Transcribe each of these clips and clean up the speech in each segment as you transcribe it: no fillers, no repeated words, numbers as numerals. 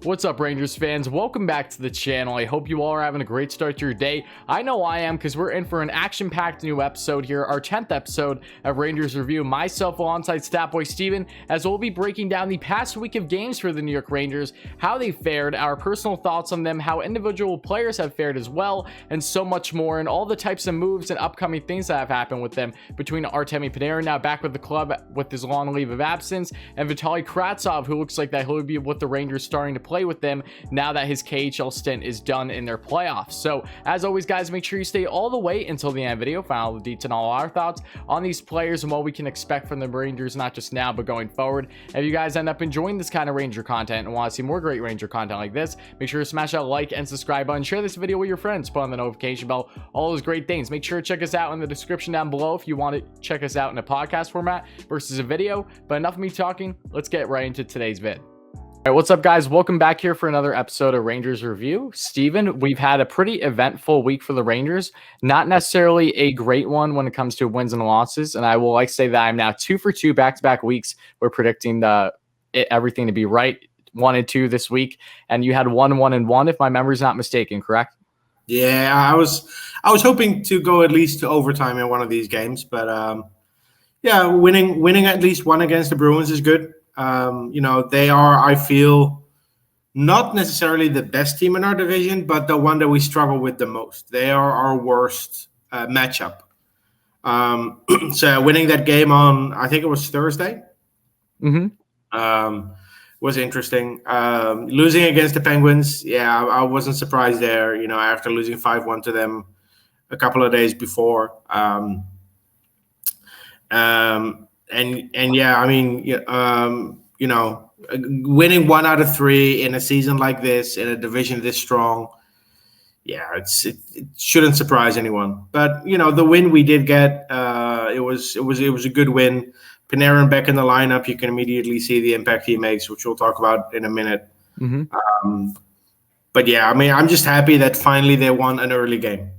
What's up, Rangers fans? Welcome back to the channel. I hope you all are having a great start to your day. I know I am, because we're in for an action-packed new episode here, our 10th episode of Rangers Review. Myself alongside Statboy Steven, as we'll be breaking down the past week of games for the New York Rangers, how they fared, our personal thoughts on them, how individual players have fared as well, and so much more, and all the types of moves and upcoming things that have happened with them between Artemi Panarin, now back with the club with his long leave of absence, and Vitali Kravtsov, who looks like that he'll be with the Rangers starting to play with them now that his KHL stint is done in their playoffs. So as always, guys, make sure you stay all the way until the end of the video, find all the deets and all our thoughts on these players and what we can expect from the Rangers, not just now but going forward. If you guys end up enjoying this kind of Ranger content and want to see more great Ranger content like this, make sure to smash that like and subscribe button, share this video with your friends, put on the notification bell, all those great things. Make sure to check us out in the description down below if you want to check us out in a podcast format versus a video. But enough of me talking, let's get right into today's vid. All right, what's up, guys? Welcome back here for another episode of Rangers Review. Steven, we've had a pretty eventful week for the Rangers. Not necessarily a great one when it comes to wins and losses, and I will say that I'm now 2 for 2 back-to-back weeks. We're predicting everything to be right, 1 and 2 this week, and you had 1 and 1, if my memory's not mistaken, correct? Yeah, I was hoping to go at least to overtime in one of these games, but yeah, winning at least one against the Bruins is good. They are, I feel, not necessarily the best team in our division, but the one that we struggle with the most. They are our worst matchup. So winning that game on, I think it was Thursday, was interesting. Losing against the Penguins, yeah, I wasn't surprised there, after losing 5-1 to them a couple of days before. And yeah, I mean, winning 1 out of 3 in a season like this, in a division this strong, yeah, it shouldn't surprise anyone. But the win we did get, it was a good win. Panarin back in the lineup, you can immediately see the impact he makes, which we'll talk about in a minute. But yeah, I mean, I'm just happy that finally they won an early game.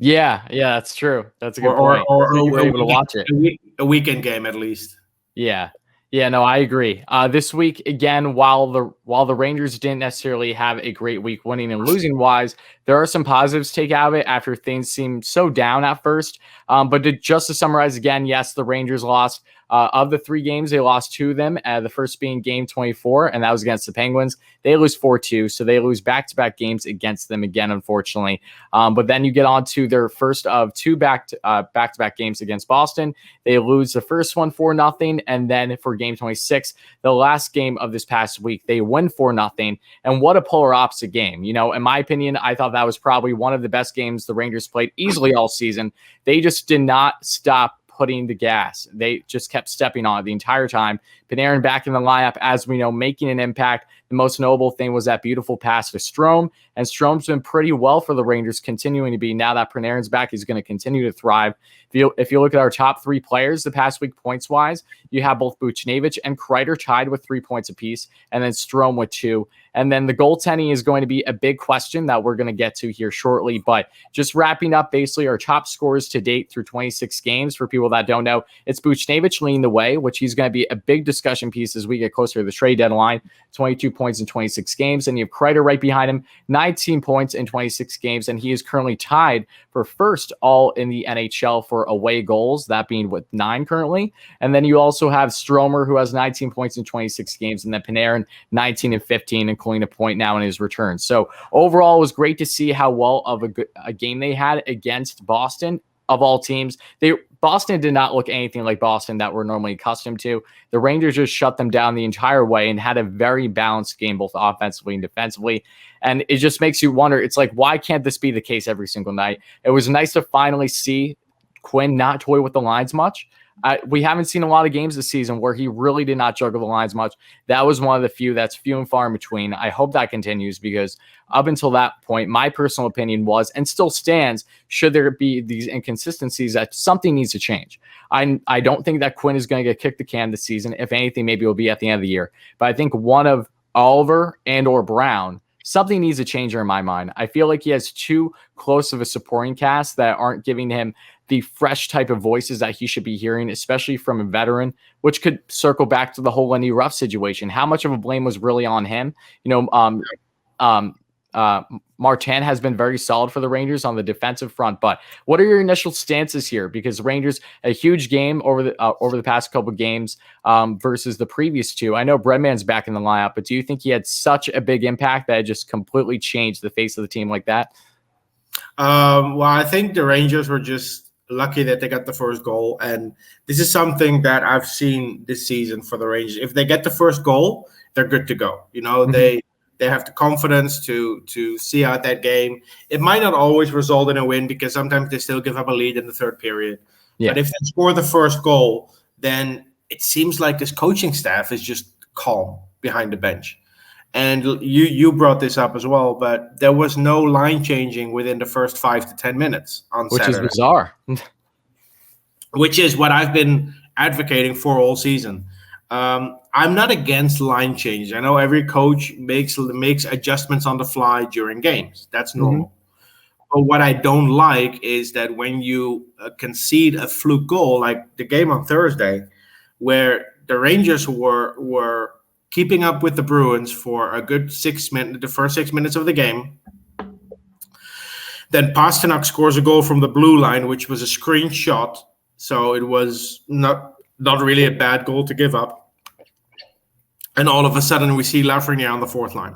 Yeah, that's true. That's a good point. Or you were able to watch it. A weekend game at least. Yeah, no, I agree. This week, again, while the Rangers didn't necessarily have a great week winning and losing wise, there are some positives to take out of it after things seemed so down at first. But just to summarize again, yes, the Rangers lost. Of the 3 games, they lost 2 of them. The first being game 24, and that was against the Penguins. They lose 4-2, so they lose back-to-back games against them again, unfortunately. But then you get on to their first of 2 back-to-back games against Boston. They lose the first one 4-0, and then for game 26, the last game of this past week, they win 4-0. And what a polar opposite game. In my opinion, I thought that was probably one of the best games the Rangers played easily all season. They just did not stop putting the gas. They just kept stepping on it the entire time. Panarin back in the lineup, as we know, making an impact. The most notable thing was that beautiful pass to Strome, and Strome's been pretty well for the Rangers, continuing to be. Now that Panarin's back, he's going to continue to thrive. If you look at our top 3 players the past week points-wise, you have both Buchnevich and Kreider tied with 3 points apiece, and then Strome with 2. And then the goaltending is going to be a big question that we're going to get to here shortly. But just wrapping up basically our top scores to date through 26 games. For people that don't know, it's Buchnevich leading the way, which he's going to be a big discussion piece as we get closer to the trade deadline. 22 points in 26 games. And you have Kreider right behind him, 19 points in 26 games. And he is currently tied for first all in the NHL for away goals, that being with 9 currently. And then you also have Stromer, who has 19 points in 26 games, and then Panarin 19 and 15, including a point now in his return. So overall, it was great to see how well of a game they had against Boston. Of all teams, Boston did not look anything like Boston that we're normally accustomed to. The Rangers just shut them down the entire way and had a very balanced game, both offensively and defensively. And it just makes you wonder, it's like, why can't this be the case every single night? It was nice to finally see Quinn not toy with the lines much. We haven't seen a lot of games this season where he really did not juggle the lines much. That was one of the few that's few and far in between. I hope that continues, because up until that point, my personal opinion was, and still stands, should there be these inconsistencies, that something needs to change. I don't think that Quinn is going to get kicked the can this season. If anything, maybe it'll be at the end of the year. But I think one of Oliver and or Brown something needs to change in my mind. I feel like he has too close of a supporting cast that aren't giving him the fresh type of voices that he should be hearing, especially from a veteran, which could circle back to the whole Lenny Ruff situation. How much of a blame was really on him? Martin has been very solid for the Rangers on the defensive front, but what are your initial stances here? Because Rangers, a huge game over the past couple of games versus the previous two. I know Breadman's back in the lineup, but do you think he had such a big impact that it just completely changed the face of the team like that? Well, I think the Rangers were just lucky that they got the first goal, and this is something that I've seen this season for the Rangers. If they get the first goal, they're good to go. They have the confidence to see out that game. It might not always result in a win because sometimes they still give up a lead in the third period. Yeah. But if they score the first goal, then it seems like this coaching staff is just calm behind the bench. And you brought this up as well, but there was no line changing within the first 5 to 10 minutes on Saturday. Which is bizarre. Which is what I've been advocating for all season. I'm not against line changes. I know every coach makes adjustments on the fly during games. That's normal. Mm-hmm. But what I don't like is that when you concede a fluke goal, like the game on Thursday, where the Rangers were keeping up with the Bruins for a good the first 6 minutes of the game. Then Pasternak scores a goal from the blue line, which was a screen shot. So it was not really a bad goal to give up. And all of a sudden, we see Lafreniere on the fourth line.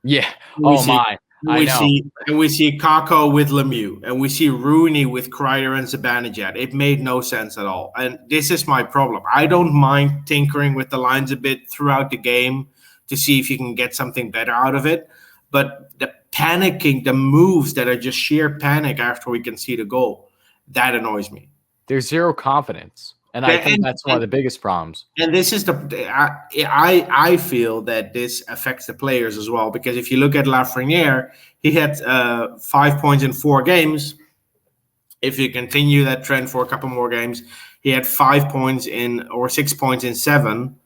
Yeah. We see Kakko with Lemieux, and we see Rooney with Kreider and Zibanejad. It made no sense at all. And this is my problem. I don't mind tinkering with the lines a bit throughout the game to see if you can get something better out of it. But the panicking, the moves that are just sheer panic after we concede a goal, that annoys me. There's zero confidence. And I think that's one of the biggest problems. And this is I feel that this affects the players as well, because if you look at Lafreniere, he had 5 points in 4 games. If you continue that trend for a couple more games, he had 6 points in 7.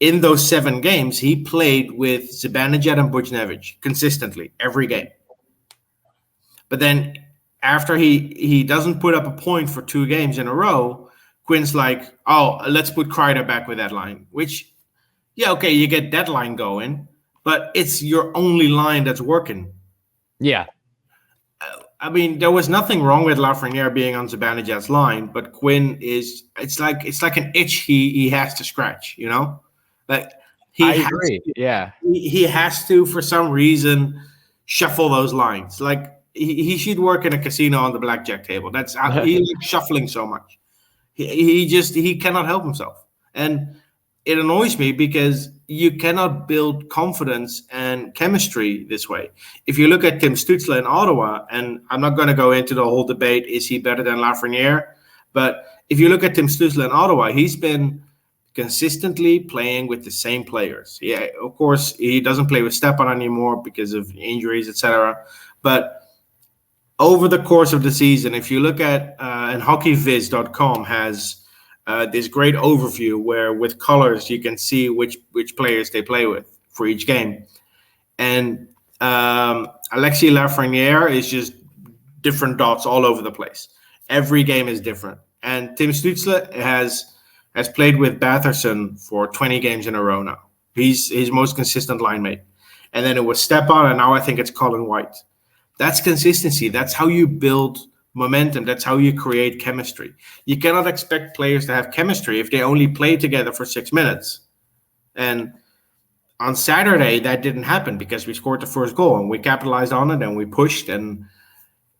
In those 7 games, he played with Zibanejad and Buchnevich consistently every game. But then after he doesn't put up a point for 2 games in a row, Quinn's like, oh, let's put Kreider back with that line, which, yeah, okay, you get that line going, but it's your only line that's working. Yeah. I mean, there was nothing wrong with Lafreniere being on Zibanejad's line, but Quinn it's like an itch he has to scratch, Like I agree. Yeah. He has to, for some reason, shuffle those lines. Like he should work in a casino on the blackjack table. That's he likes shuffling so much. He cannot help himself. And it annoys me because you cannot build confidence and chemistry this way. If you look at Tim Stützle in Ottawa, and I'm not going to go into the whole debate, is he better than Lafreniere? But if you look at Tim Stützle in Ottawa, he's been consistently playing with the same players. Yeah, of course, he doesn't play with Stepan anymore because of injuries, etc. But over the course of the season, if you look at and hockeyviz.com has this great overview where with colors you can see which players they play with for each game. And Alexis Lafreniere is just different dots all over the place. Every game is different. And Tim Stützle has played with Batherson for 20 games in a row now. He's his most consistent line mate. And then it was Stepan, and now I think it's Colin White. That's consistency. That's how you build momentum. That's how you create chemistry. You cannot expect players to have chemistry if they only play together for 6 minutes. And on Saturday, that didn't happen because we scored the first goal and we capitalized on it and we pushed and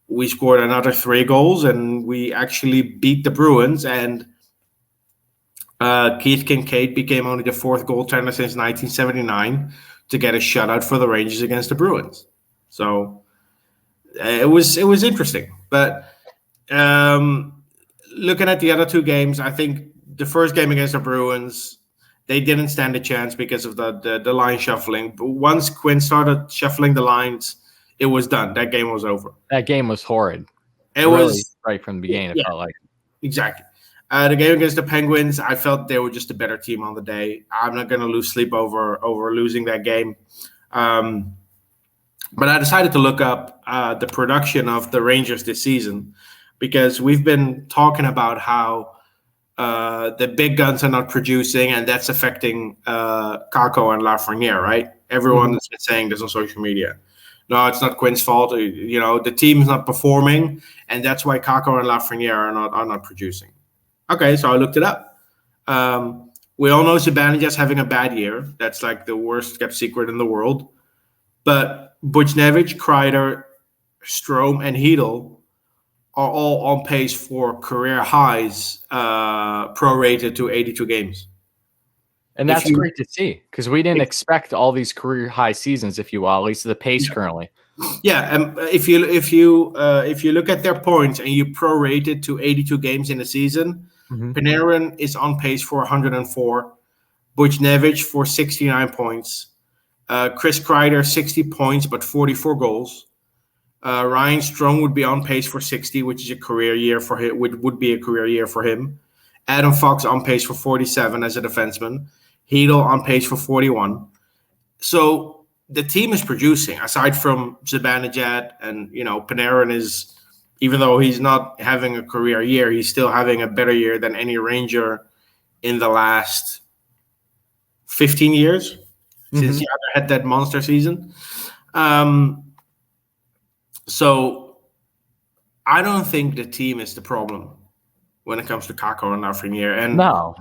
we scored another 3 goals and we actually beat the Bruins. And Keith Kinkaid became only the 4th goaltender since 1979 to get a shutout for the Rangers against the Bruins. So it was interesting. But looking at the other 2 games, I think the first game against the Bruins, they didn't stand a chance because of the line shuffling. But once Quinn started shuffling the lines, it was done. That game was over. That game was horrid. It was right from the beginning. It felt like exactly. The game against the Penguins, I felt they were just a better team on the day. I'm not going to lose sleep over losing that game. But I decided to look up the production of the Rangers this season because we've been talking about how the big guns are not producing, and that's affecting Kako and Lafreniere, right? Everyone has been saying this on social media. No, it's not Quinn's fault. The team's not performing, and that's why Kako and Lafreniere are not producing. Okay, so I looked it up. We all know Zibanejad's having a bad year. That's like the worst kept secret in the world. But Buchnevich, Kreider, Strome, and Hedel are all on pace for career highs, prorated to 82 games. And that's great to see because we didn't expect all these career high seasons, if you will, at least the pace currently. Yeah, and if you look at their points and you prorate it to 82 games in a season, Panarin is on pace for 104, Buchnevich for 69 points, Chris Kreider 60 points but 44 goals. Ryan Strome would be on pace for 60, which is a career year for him. Would be a career year for him. Adam Fox on pace for 47 as a defenseman. Hedel on pace for 41. So the team is producing. Aside from Zibanejad and Panarin is, even though he's not having a career year, he's still having a better year than any Ranger in the last 15 years since he ever had that monster season. So I don't think the team is the problem when it comes to Kako and Lafreniere. And no,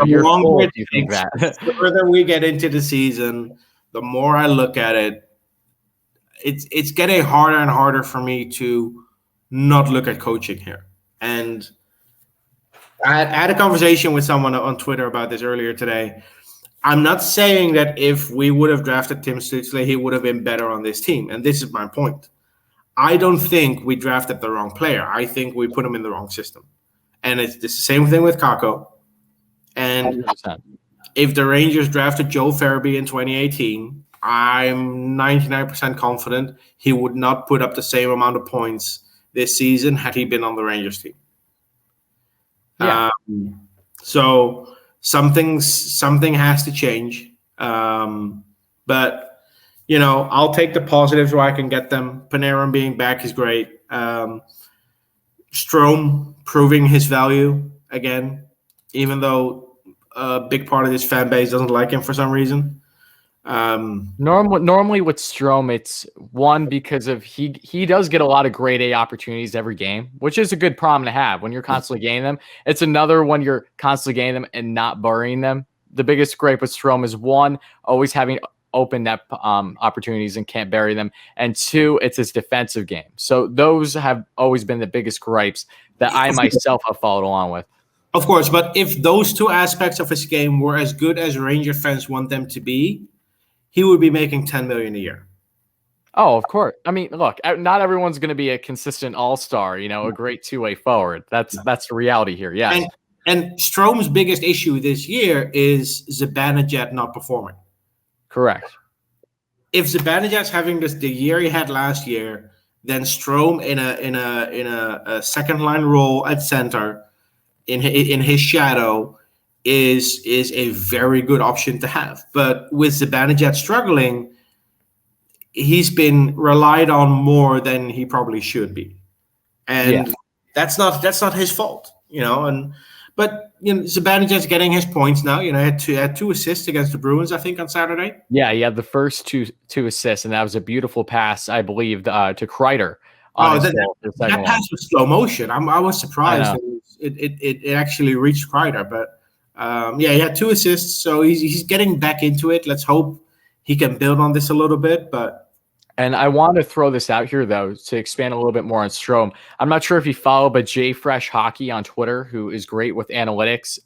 you're full if you think that. The further we get into the season, the more I look at it, it's getting harder and harder for me to not look at coaching here. And I had a conversation with someone on Twitter about this earlier today. I'm not saying that if we would have drafted Tim Stützle, he would have been better on this team. And this is my point. I don't think we drafted the wrong player. I think we put him in the wrong system. And it's the same thing with Kako. And 100%. If the Rangers drafted Joe Farabee in 2018, I'm 99% confident he would not put up the same amount of points this season had he been on the Rangers team. Yeah. So something has to change. But I'll take the positives where I can get them. Panarin being back is great. Strome proving his value again, even though a big part of this fan base doesn't like him for some reason. Normally with Strome, it's one because of he does get a lot of grade A opportunities every game, which is a good problem to have when you're constantly gaining them. It's another when you're constantly gaining them and not burying them. The biggest gripe with Strome is one, always having open net opportunities and can't bury them, and two, it's his defensive game. So those have always been the biggest gripes that I myself have followed along with. Of course, but if those two aspects of his game were as good as Ranger fans want them to be, he would be making $10 million a year. Oh, of course. I mean, look, not everyone's going to be a consistent all-star, a great two-way forward. That's the reality here. Yes. And Strome's biggest issue this year is Zibanejad not performing. Correct. If Zibanejad's having the year he had last year, then Strome in a second line role at center in his shadow is a very good option to have. But with Zibanejad struggling, he's been relied on more than he probably should be, and that's not his fault, But Zibanejad's getting his points now. Had two assists against the Bruins, I think, on Saturday. Yeah, he had the first two assists, and that was a beautiful pass, I believe, to Kreider. That pass was slow motion. I was surprised it actually reached Kreider, but he had two assists, so he's getting back into it. Let's hope he can build on this a little bit, And I want to throw this out here, though, to expand a little bit more on Strome. I'm not sure if you follow, but JFresh Hockey on Twitter, who is great with analytics,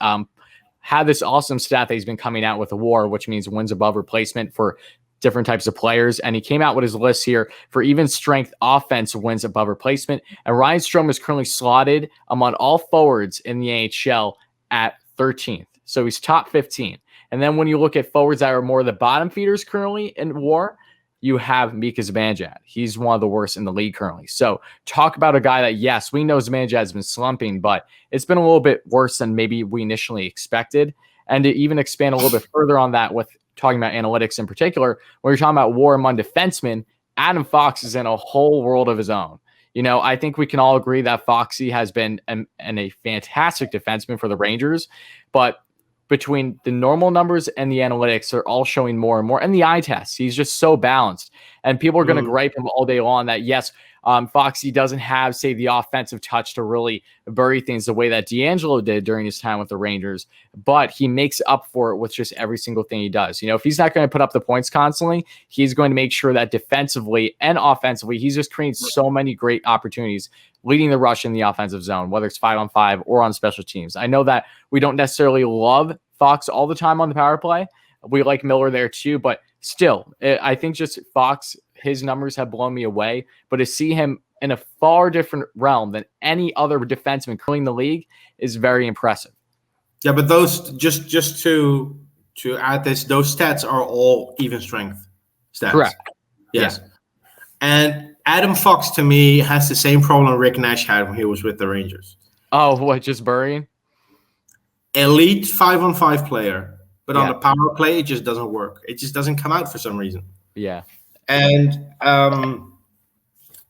had this awesome stat that he's been coming out with a WAR, which means wins above replacement for different types of players. And he came out with his list here for even strength offense wins above replacement. And Ryan Strome is currently slotted among all forwards in the NHL at 13th. So he's top 15. And then when you look at forwards that are more the bottom feeders currently in WAR, you have Mika Zibanejad. He's one of the worst in the league currently. So talk about a guy that, yes, we know Zibanejad has been slumping, but it's been a little bit worse than maybe we initially expected. And to even expand a little bit further on that with talking about analytics in particular, when you're talking about WAR among defensemen, Adam Fox is in a whole world of his own. I think we can all agree that Foxy has been a fantastic defenseman for the Rangers, but between the normal numbers and the analytics, they're all showing more and more. And the eye test, he's just so balanced. And people are going to gripe him all day long that, yes, Foxy doesn't have, say, the offensive touch to really bury things the way that D'Angelo did during his time with the Rangers, but he makes up for it with just every single thing he does. If he's not going to put up the points constantly, he's going to make sure that defensively and offensively, he's just creating so many great opportunities, leading the rush in the offensive zone, whether it's 5-on-5 or on special teams. I know that we don't necessarily love Fox all the time on the power play. We like Miller there too, but still, I think just Fox, his numbers have blown me away. But to see him in a far different realm than any other defenseman currently in the league is very impressive. Yeah, but those just to add this, those stats are all even strength stats. Correct. Yes. Yeah. And Adam Fox, to me, has the same problem Rick Nash had when he was with the Rangers. Oh, what, just burying? Elite 5-on-5 player, but on the power play, it just doesn't work. It just doesn't come out for some reason. Yeah. And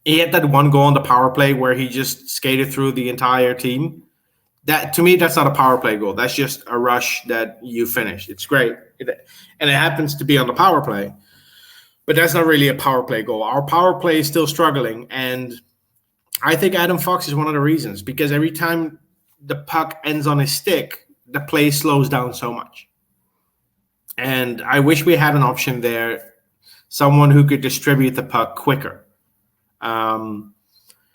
he had that one goal on the power play where he just skated through the entire team. That, to me, that's not a power play goal. That's just a rush that you finished. It's great. And it happens to be on the power play. But that's not really a power play goal. Our power play is still struggling. And I think Adam Fox is one of the reasons, because every time the puck ends on his stick, the play slows down so much. And I wish we had an option there, someone who could distribute the puck quicker.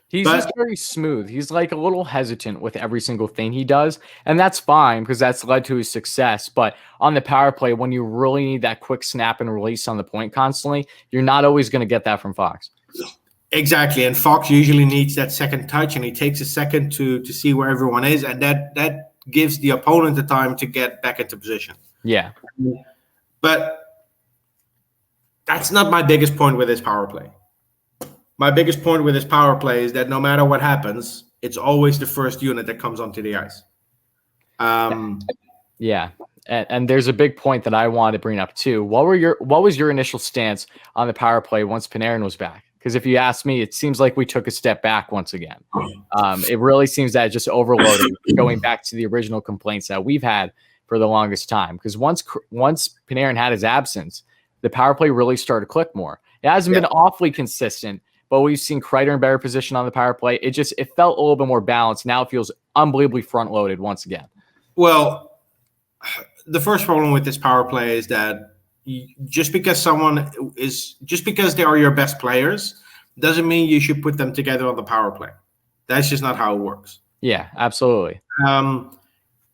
He's just very smooth. He's like a little hesitant with every single thing he does. And that's fine because that's led to his success. But on the power play, when you really need that quick snap and release on the point constantly, you're not always going to get that from Fox. Exactly. And Fox usually needs that second touch, and he takes a second to see where everyone is. And that gives the opponent the time to get back into position. Yeah. But that's not my biggest point with this power play. My biggest point with this power play is that no matter what happens, it's always the first unit that comes onto the ice. Yeah. And there's a big point that I wanted to bring up too. What was your initial stance on the power play once Panarin was back? Because if you ask me, it seems like we took a step back once again. It really seems that it just overloaded, going back to the original complaints that we've had for the longest time. Because once Panarin had his absence, the power play really started to click more. It hasn't been awfully consistent, but we've seen Kreider in better position on the power play. It felt a little bit more balanced. Now it feels unbelievably front-loaded once again. Well, the first problem with this power play is that just because they are your best players doesn't mean you should put them together on the power play. That's just not how it works. Yeah, absolutely.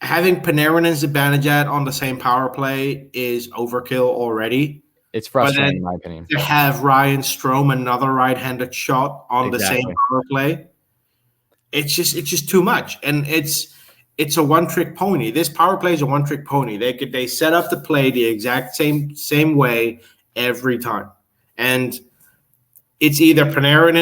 Having Panarin and Zibanejad on the same power play is overkill already. It's frustrating, in my opinion. To have Ryan Strome, another right-handed shot on the same power play, it's just too much, and it's a one-trick pony. This power play is a one-trick pony. They set up the play the exact same way every time, and it's either Panarin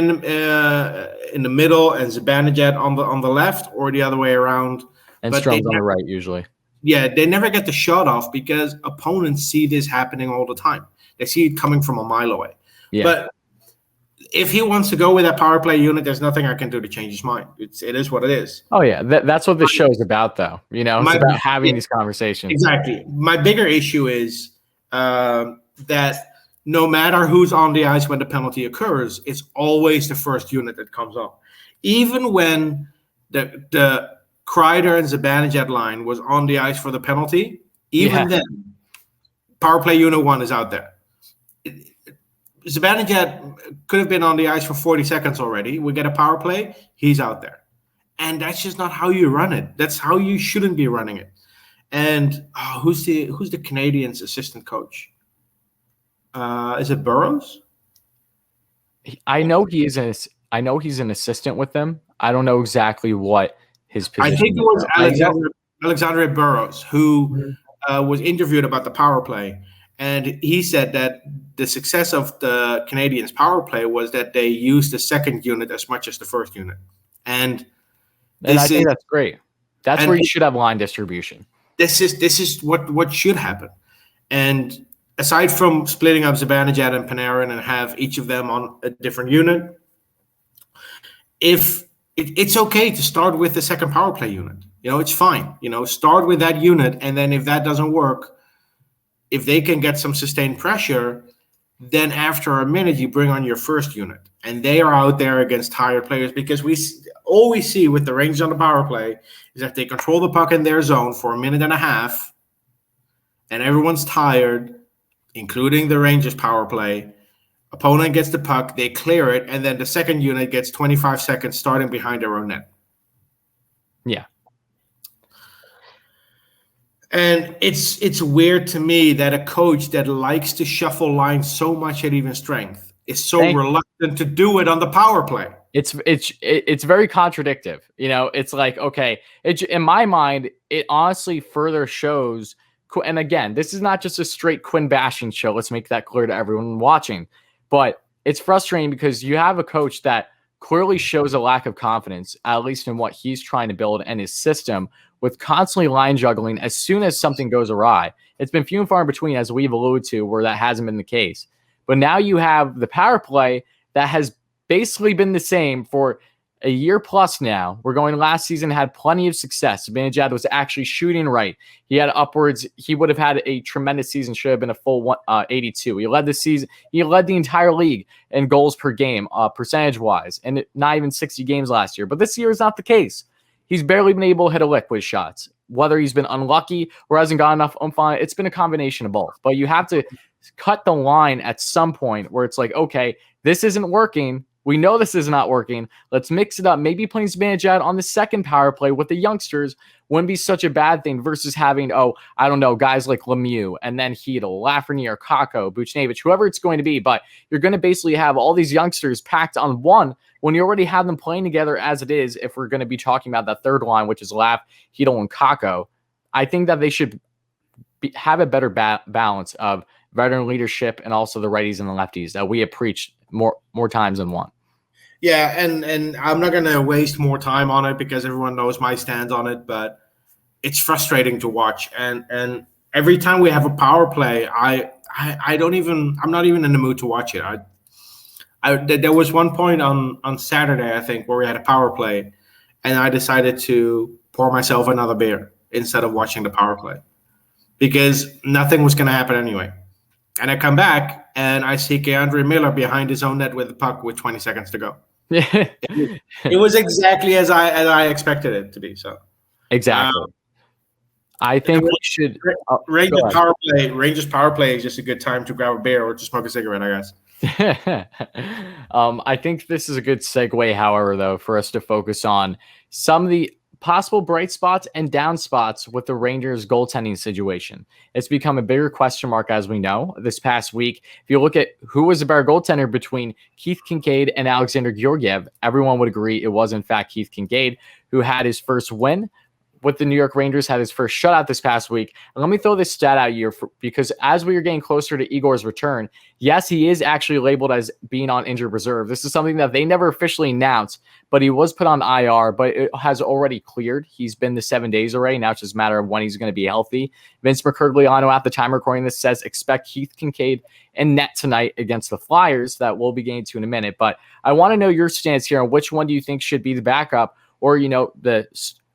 in the middle and Zibanejad on the left, or the other way around. And Strome's on the right usually. Yeah, they never get the shot off because opponents see this happening all the time. They see it coming from a mile away. Yeah. But if he wants to go with that power play unit, there's nothing I can do to change his mind. It is what it is. Oh, yeah. That's what the show is about, though. It's about having these conversations. Exactly. My bigger issue is that no matter who's on the ice when the penalty occurs, it's always the first unit that comes on. Even when the Kreider and Zibanejad line was on the ice for the penalty, then power play unit 1 is out there. Zibanejad could have been on the ice for 40 seconds already. We get a power play, he's out there. And that's just not how you run it. That's how you shouldn't be running it. And who's the Canadians' assistant coach? Is it Burrows? I know he's an assistant with them. I don't know exactly what his position is. I think it was Alexander Burrows who was interviewed about the power play. And he said that the success of the Canadians' power play was that they used the second unit as much as the first unit. And I think that's great. That's where you should have line distribution. This is what should happen. And aside from splitting up Zibanejad and Panarin and have each of them on a different unit, if it's okay to start with the second power play unit. It's fine. Start with that unit, and then if that doesn't work, if they can get some sustained pressure, then after a minute you bring on your first unit, and they are out there against tired players, because all we see with the Rangers on the power play is that they control the puck in their zone for a minute and a half, and everyone's tired, including the Rangers power play. Opponent gets the puck, they clear it, and then the second unit gets 25 seconds starting behind their own net. Yeah. And it's weird to me that a coach that likes to shuffle lines so much at even strength is so reluctant to do it on the power play. It's very contradictive. It's like, okay, in my mind, it honestly further shows. And again, this is not just a straight Quinn bashing show. Let's make that clear to everyone watching. But it's frustrating because you have a coach that clearly shows a lack of confidence, at least in what he's trying to build and his system, with constantly line juggling as soon as something goes awry. It's been few and far in between, as we've alluded to, where that hasn't been the case. But now you have the power play that has basically been the same for a year plus now. We're going last season, had plenty of success. Zibanejad was actually shooting right. He had upwards. He would have had a tremendous season. Should have been a full 82. He led the season. He led the entire league in goals per game, percentage-wise, and not even 60 games last year. But this year is not the case. He's barely been able to hit a lick with shots. Whether he's been unlucky or hasn't got enough oomph on it, it's been a combination of both. But you have to cut the line at some point where it's like, okay, this isn't working. We know this is not working. Let's mix it up. Maybe playing Zibanejad on the second power play with the youngsters wouldn't be such a bad thing versus having, guys like Lemieux and then Hedl, Lafreniere, Kakko, Buchnevich, whoever it's going to be. But you're going to basically have all these youngsters packed on one when you already have them playing together as it is. If we're going to be talking about that third line, which is Laf, Hedl, and Kakko, I think that they should have a better balance of veteran leadership and also the righties and the lefties that we have preached more times than one. Yeah, and I'm not going to waste more time on it because everyone knows my stance on it, but it's frustrating to watch. And every time we have a power play, I'm not even in the mood to watch it. There was one point on Saturday, I think, where we had a power play, and I decided to pour myself another beer instead of watching the power play because nothing was going to happen anyway. And I come back and I see Keandre Miller behind his own net with the puck with 20 seconds to go. It was exactly as I expected it to be. So exactly. I think we should Rangers power play is just a good time to grab a beer or to smoke a cigarette, I guess. I think this is a good segue, however, though, for us to focus on some of the possible bright spots and down spots with the Rangers goaltending situation. It's become a bigger question mark, as we know, this past week. If you look at who was a better goaltender between Keith Kinkaid and Alexander Georgiev, everyone would agree it was, in fact, Keith Kinkaid, who had his first win with the New York Rangers, had his first shutout this past week. And let me throw this stat out here because as we are getting closer to Igor's return, yes, he is actually labeled as being on injured reserve. This is something that they never officially announced, but he was put on IR, but it has already cleared. He's been the 7 days already. Now it's just a matter of when he's going to be healthy. Vince Mercogliano, at the time recording this, says expect Keith Kinkaid in net tonight against the Flyers. That we'll be getting to in a minute. But I want to know your stance here on which one do you think should be the backup or, the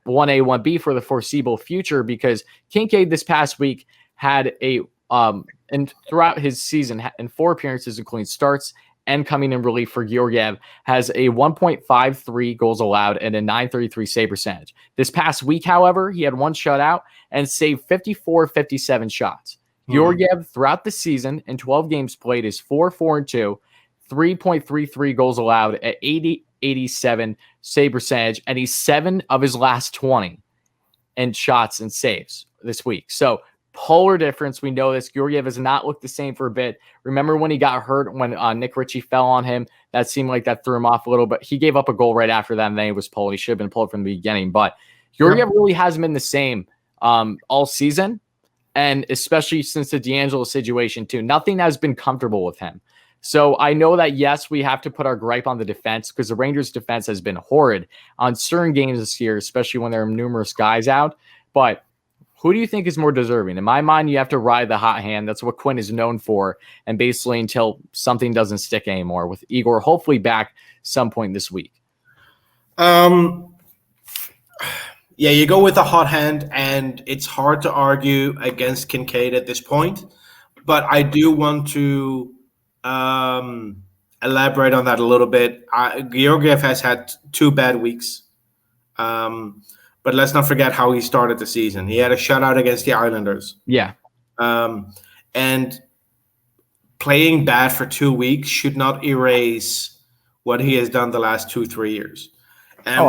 1A, 1B for the foreseeable future, because Kinkaid this past week had and throughout his season in 4 appearances, including starts and coming in relief for Georgiev, has a 1.53 goals allowed and a 933 save percentage. This past week, however, he had 1 shutout and saved 57 shots. Georgiev throughout the season in 12 games played is 4-4-2, 3.33 goals allowed at 87 save percentage, and he's 7 of his last 20 in shots and saves this week. So polar difference. We know this. Georgiev has not looked the same for a bit. Remember when he got hurt, when Nick Ritchie fell on him? That seemed like that threw him off a little, but he gave up a goal right after that, and then he was pulled. He should have been pulled from the beginning. But Georgiev really hasn't been the same all season, and especially since the D'Angelo situation too. Nothing has been comfortable with him. So I know that, yes, we have to put our gripe on the defense because the Rangers' defense has been horrid on certain games this year, especially when there are numerous guys out. But Who do you think is more deserving? In my mind, you have to ride the hot hand. That's what Quinn is known for. And basically until something doesn't stick anymore, with Igor hopefully back some point this week. Yeah, you go with a hot hand, and it's hard to argue against Kinkaid at this point. But I do want to elaborate on that a little bit. Georgiev has had 2 bad weeks. But let's not forget how he started the season. He had a shutout against the Islanders. Yeah. And playing bad for 2 weeks should not erase what he has done the last 2-3 years. And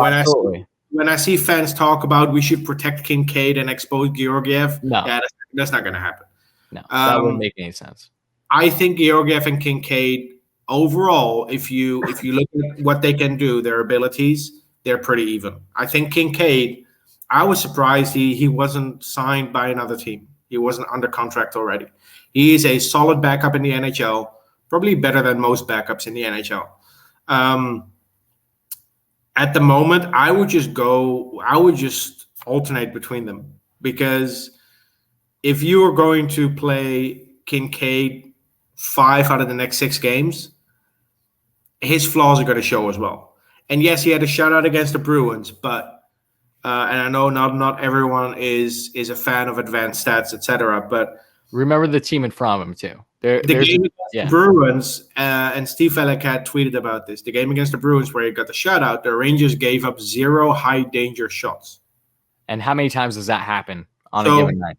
when I see fans talk about we should protect Kinkaid and expose Georgiev, that's not going to happen. No, that wouldn't make any sense. I think Georgiev and Kinkaid overall, if you look at what they can do, their abilities, they're pretty even. I think Kinkaid, I was surprised he wasn't signed by another team. He wasn't under contract already. He is a solid backup in the NHL, probably better than most backups in the NHL. At the moment, I would just alternate between them, because if you are going to play Kinkaid 5 out of the next 6 games, his flaws are going to show as well. And yes, he had a shutout against the Bruins, but and I know not everyone is a fan of advanced stats, etc. But remember the team in front of him too. The game against the Bruins, and Steve Valiquette tweeted about this. The game against the Bruins, where he got the shutout, the Rangers gave up 0 high danger shots. And how many times does that happen on a given night?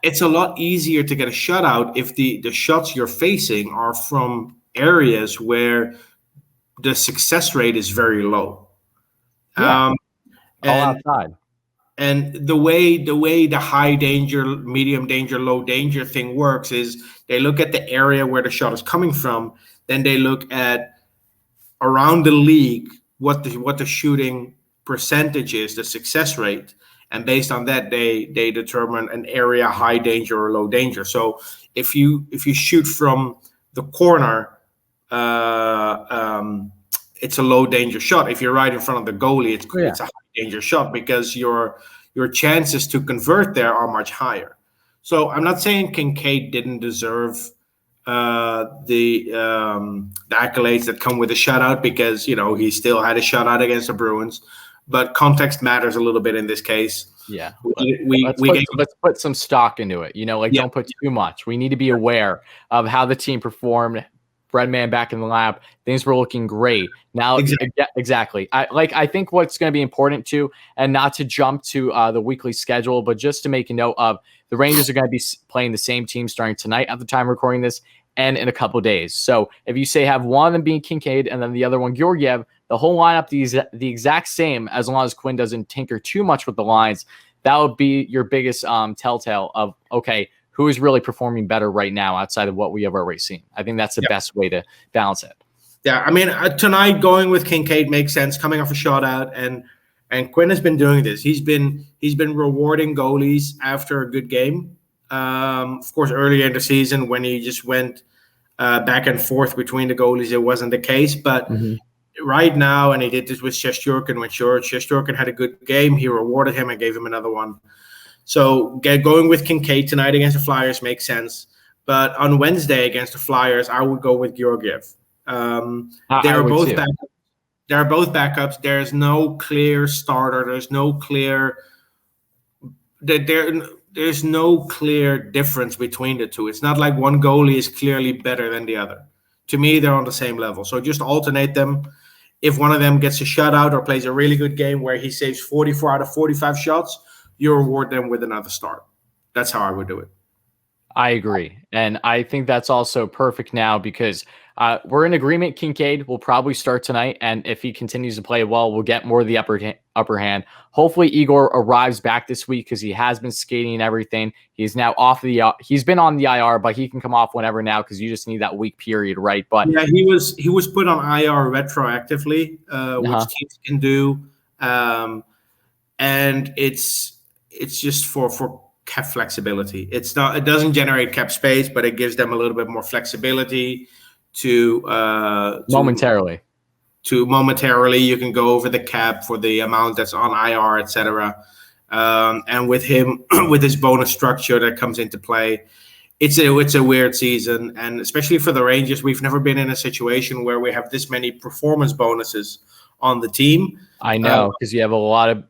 It's a lot easier to get a shutout if the shots you're facing are from areas where the success rate is very low. Yeah. All outside. And the way the high danger, medium danger, low danger thing works is they look at the area where the shot is coming from, then they look at around the league what the shooting percentage is, the success rate, and based on that they determine an area high danger or low danger. So if you shoot from the corner, it's a low danger shot. If you're right in front of the goalie, it's a high danger shot, because your chances to convert there are much higher. So I'm not saying Kinkaid didn't deserve the accolades that come with a shutout, because he still had a shutout against the Bruins, but context matters a little bit in this case. Yeah, let's put some stock into it. Don't put too much. We need to be aware of how the team performed. Breadman back in the lab, things were looking great. Now, exactly. I think what's going to be important too, and not to jump to the weekly schedule, but just to make a note of the Rangers are going to be playing the same team starting tonight at the time of recording this, and in a couple of days. So if you say have one of them being Kinkaid and then the other one Georgiev, the whole lineup the exact same, as long as Quinn doesn't tinker too much with the lines. That would be your biggest telltale of, okay, who is really performing better right now outside of what we have already seen. I think that's the best way to balance it. Yeah, I mean, tonight going with Kinkaid makes sense, coming off a shutout, and Quinn has been doing this. He's been rewarding goalies after a good game. Of course, earlier in the season when he just went back and forth between the goalies, it wasn't the case. But right now, and he did this with Shesterkin. When Shesterkin had a good game, he rewarded him and gave him another one. So going with Kinkaid tonight against the Flyers makes sense. But on Wednesday against the Flyers, I would go with Georgiev. They're both backups. There's no clear starter. There's no clear difference between the two. It's not like one goalie is clearly better than the other. To me, they're on the same level. So just alternate them. If one of them gets a shutout or plays a really good game where he saves 44 out of 45 shots, you reward them with another start. That's how I would do it. I agree. And I think that's also perfect now, because we're in agreement. Kinkaid will probably start tonight. And if he continues to play well, we'll get more of the upper hand. Hopefully Igor arrives back this week, because he has been skating and everything. He's now he's been on the IR, but he can come off whenever now, because you just need that week period, right? But yeah, he was put on IR retroactively, which teams can do. And it's just for cap flexibility. It doesn't generate cap space, but it gives them a little bit more flexibility to momentarily you can go over the cap for the amount that's on IR, etc. And with him, with his bonus structure that comes into play, it's a weird season. And especially for the Rangers, we've never been in a situation where we have this many performance bonuses on the team. I know, because you have a lot of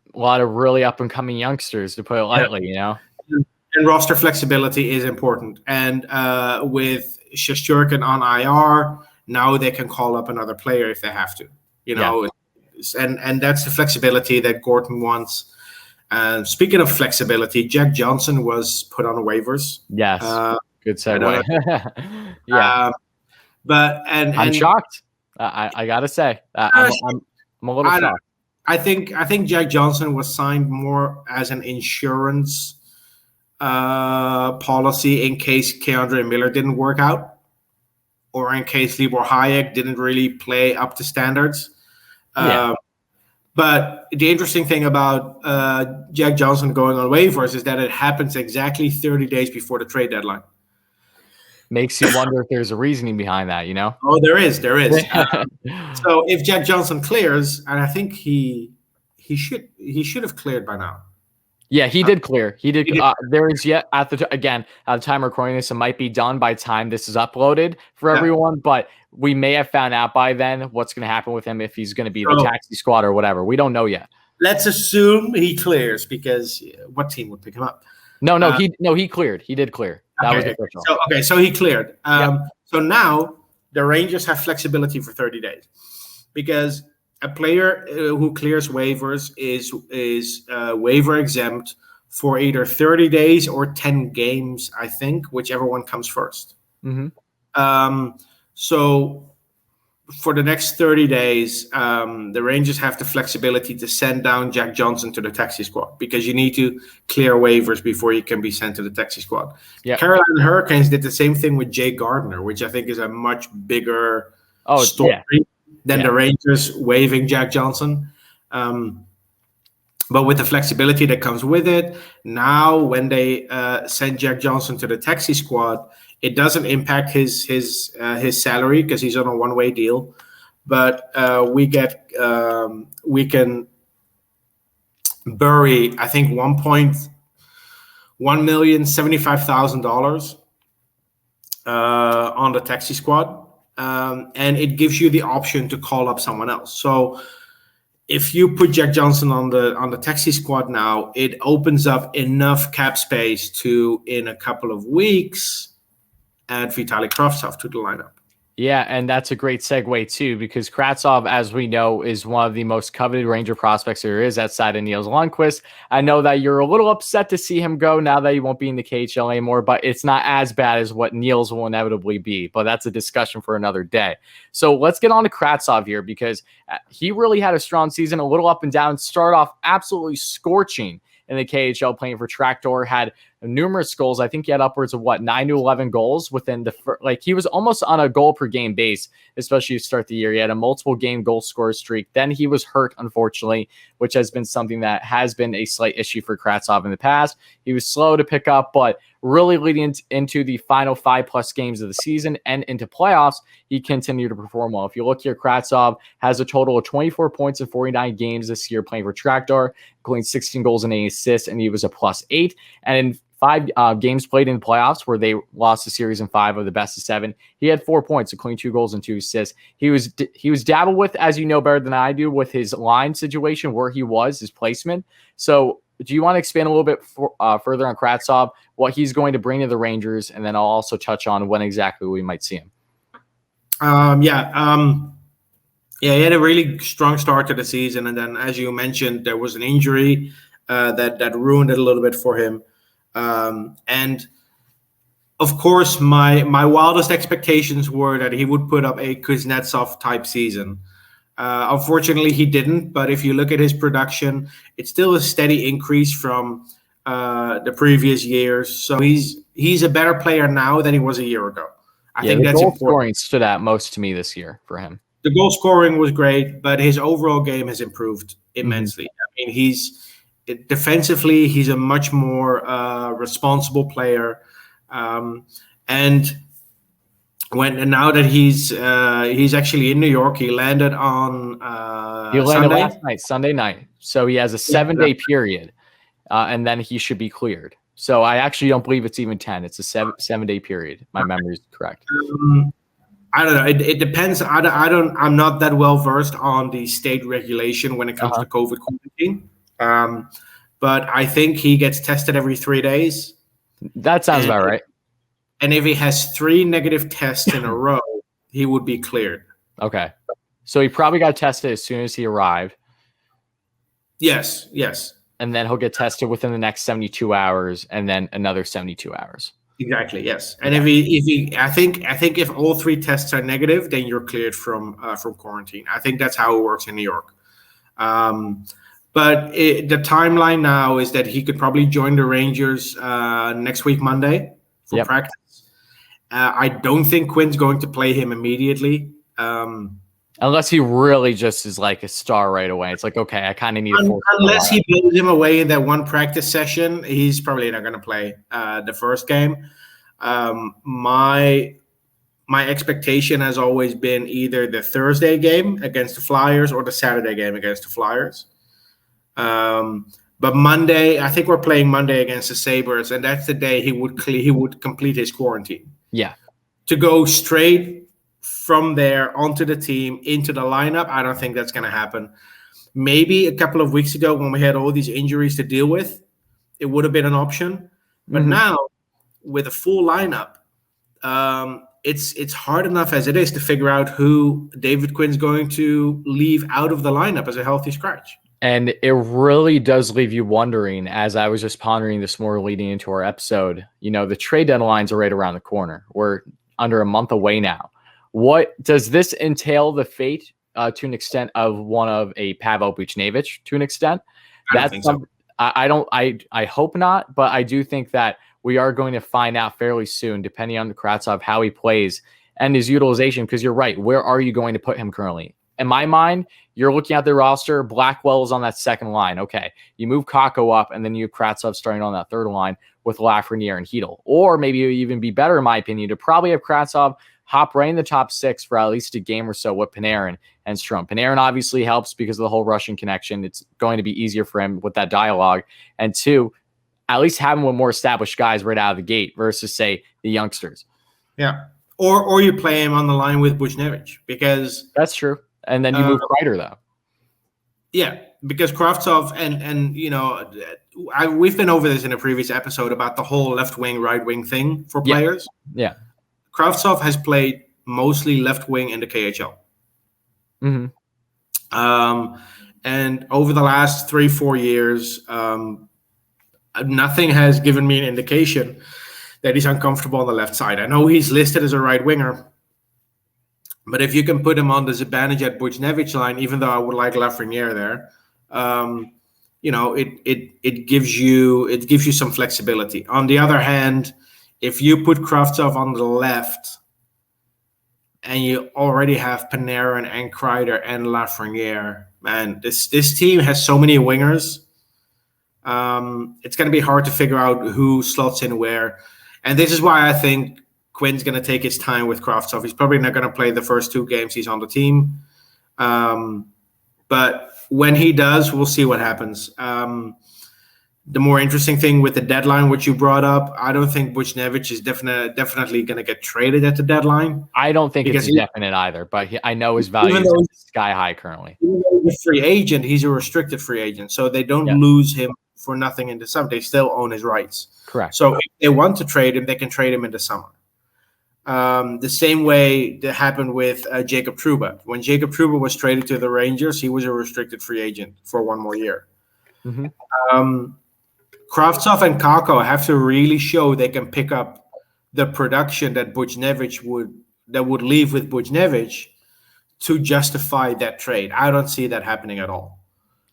really up and coming youngsters, to put it lightly. Yeah. And roster flexibility is important. And with Shesterkin on IR, now they can call up another player if they have to. And that's the flexibility that Gorton wants. And speaking of flexibility, Jack Johnson was put on waivers. Yes, good segue. I'm shocked. I gotta say, I'm a little shocked. I think Jack Johnson was signed more as an insurance policy in case Keandre Miller didn't work out, or in case Libor Hayek didn't really play up to standards. But the interesting thing about Jack Johnson going on waivers is that it happens exactly 30 days before the trade deadline. Makes you wonder if there's a reasoning behind that, Oh, there is. So if Jack Johnson clears, and I think he should have cleared by now. Yeah, he did clear. He did. There is yet at the time of recording this, it might be done by time this is uploaded for everyone, but we may have found out by then what's going to happen with him, if he's going to be the taxi squad or whatever. We don't know yet. Let's assume he clears, because what team would pick him up? He cleared. He did clear. That was official. So he cleared. So now the Rangers have flexibility for 30 days, because a player who clears waivers is waiver exempt for either 30 days or 10 games, I think, whichever one comes first. Mm-hmm. So for the next 30 days, the Rangers have the flexibility to send down Jack Johnson to the taxi squad, because you need to clear waivers before he can be sent to the taxi squad. Yep. Carolina Hurricanes did the same thing with Jay Gardner, which I think is a much bigger story than the Rangers waiving Jack Johnson. But with the flexibility that comes with it, now when they send Jack Johnson to the taxi squad, it doesn't impact his salary, because he's on a one-way deal. But we can bury, I think, $1,175,000 on the taxi squad. And it gives you the option to call up someone else. So if you put Jack Johnson on the taxi squad now, it opens up enough cap space to, in a couple of weeks, add Vitali Kravtsov to the lineup. Yeah, and that's a great segue too, because Kravtsov, as we know, is one of the most coveted Ranger prospects there is outside of Niels Lundqvist. I know that you're a little upset to see him go now that he won't be in the KHL anymore, but it's not as bad as what Niels will inevitably be. But that's a discussion for another day. So let's get on to Kravtsov here, because he really had a strong season, a little up and down. Started off absolutely scorching in the KHL, playing for Tractor, had numerous goals. I think he had upwards of 9 to 11 goals within he was almost on a goal per game base, especially to start the year. He had a multiple game goal scorer streak. Then he was hurt, unfortunately, which has been something that has been a slight issue for Kravtsov in the past. He was slow to pick up, but really leading into the final 5+ games of the season and into playoffs, he continued to perform well. If you look here, Kravtsov has a total of 24 points in 49 games this year playing for Tractor, including 16 goals and 8 assists, and he was a +8. And in 5 games played in the playoffs, where they lost the series in 5 of the best of 7, he had 4 points, including 2 goals and 2 assists. He was dabbled with, as you know better than I do, with his line situation, where he was, his placement. So do you want to expand a little bit further on Kravtsov, what he's going to bring to the Rangers, and then I'll also touch on when exactly we might see him? He had a really strong start to the season, and then, as you mentioned, there was an injury that ruined it a little bit for him. And of course, my wildest expectations were that he would put up a Kuznetsov type season. Unfortunately, he didn't. But if you look at his production, it's still a steady increase from the previous years. So he's a better player now than he was a year ago. I think that's important. Scoring stood out most to me this year for him. The goal scoring was great, but his overall game has improved immensely. I mean, defensively, he's a much more responsible player, and now that he's actually in New York, he landed on Sunday night. So he has a 7-day period, and then he should be cleared. So I actually don't believe it's even 10. It's a 7-day period. My memory is correct. I don't know. It depends. I'm not that well versed on the state regulation when it comes to COVID quarantine. But I think he gets tested every 3 days. That sounds about right. And if he has 3 negative tests in a row, he would be cleared. Okay. So he probably got tested as soon as he arrived. Yes. And then he'll get tested within the next 72 hours and then another 72 hours. Exactly, yes. And if he I think if all 3 tests are negative, then you're cleared from quarantine. I think that's how it works in New York. But the timeline now is that he could probably join the Rangers next week, Monday, for practice. I don't think Quinn's going to play him immediately. Unless he really just is like a star right away. It's like, okay, I kind of need a unless he blows him away in that one practice session, he's probably not going to play the first game. My expectation has always been either the Thursday game against the Flyers or the Saturday game against the Flyers. But Monday, I think we're playing Monday against the Sabres, and that's the day he would complete his quarantine. Yeah. To go straight from there onto the team into the lineup, I don't think that's going to happen. Maybe a couple of weeks ago when we had all these injuries to deal with, it would have been an option. But now with a full lineup, it's hard enough as it is to figure out who David Quinn's going to leave out of the lineup as a healthy scratch. And it really does leave you wondering, as I was just pondering this more leading into our episode, the trade deadlines are right around the corner. We're under a month away now. What does this entail the fate to an extent of one of a Pavel Buchnevich to an extent? I hope not, but I do think that we are going to find out fairly soon, depending on the Kravtsov, how he plays and his utilization, because you're right. Where are you going to put him currently? In my mind, you're looking at the roster. Blackwell is on that second line. Okay, you move Kakko up, and then you have Kravtsov starting on that third line with Lafreniere and Hedl. Or maybe it would even be better, in my opinion, to probably have Kravtsov hop right in the top 6 for at least a game or so with Panarin and Strome. Panarin obviously helps because of the whole Russian connection. It's going to be easier for him with that dialogue. And 2, at least have him with more established guys right out of the gate versus, say, the youngsters. Yeah. Or you play him on the line with Buchnevich, because... That's true. And then you move Kreider, though. Yeah, because Kravtsov and we've been over this in a previous episode about the whole left wing, right wing thing for players. Yeah. Kravtsov has played mostly left wing in the KHL. And over the last 3-4 years, nothing has given me an indication that he's uncomfortable on the left side. I know he's listed as a right winger, but if you can put him on the Zibanejad Buchnevich line, even though I would like Lafreniere there, it gives you some flexibility. On the other hand, if you put Kravtsov on the left and you already have Panarin and Kreider and Lafreniere, man, this team has so many wingers. It's going to be hard to figure out who slots in where. And this is why I think Quinn's going to take his time with Kravtsov. He's probably not going to play the first 2 games he's on the team. But when he does, we'll see what happens. The more interesting thing with the deadline, which you brought up, I don't think Buchnevich is definitely going to get traded at the deadline. I don't think it's definite either, but I know his value is sky high currently. Even though he's a free agent, he's a restricted free agent, so they don't lose him for nothing in the summer. They still own his rights. Correct. So if they want to trade him, they can trade him in the summer. The same way that happened with Jacob Trouba. When Jacob Trouba was traded to the Rangers, he was a restricted free agent for 1 more year. Kravtsov and Kakko have to really show they can pick up the production that Buchnevich would leave with Buchnevich to justify that trade. I don't see that happening at all.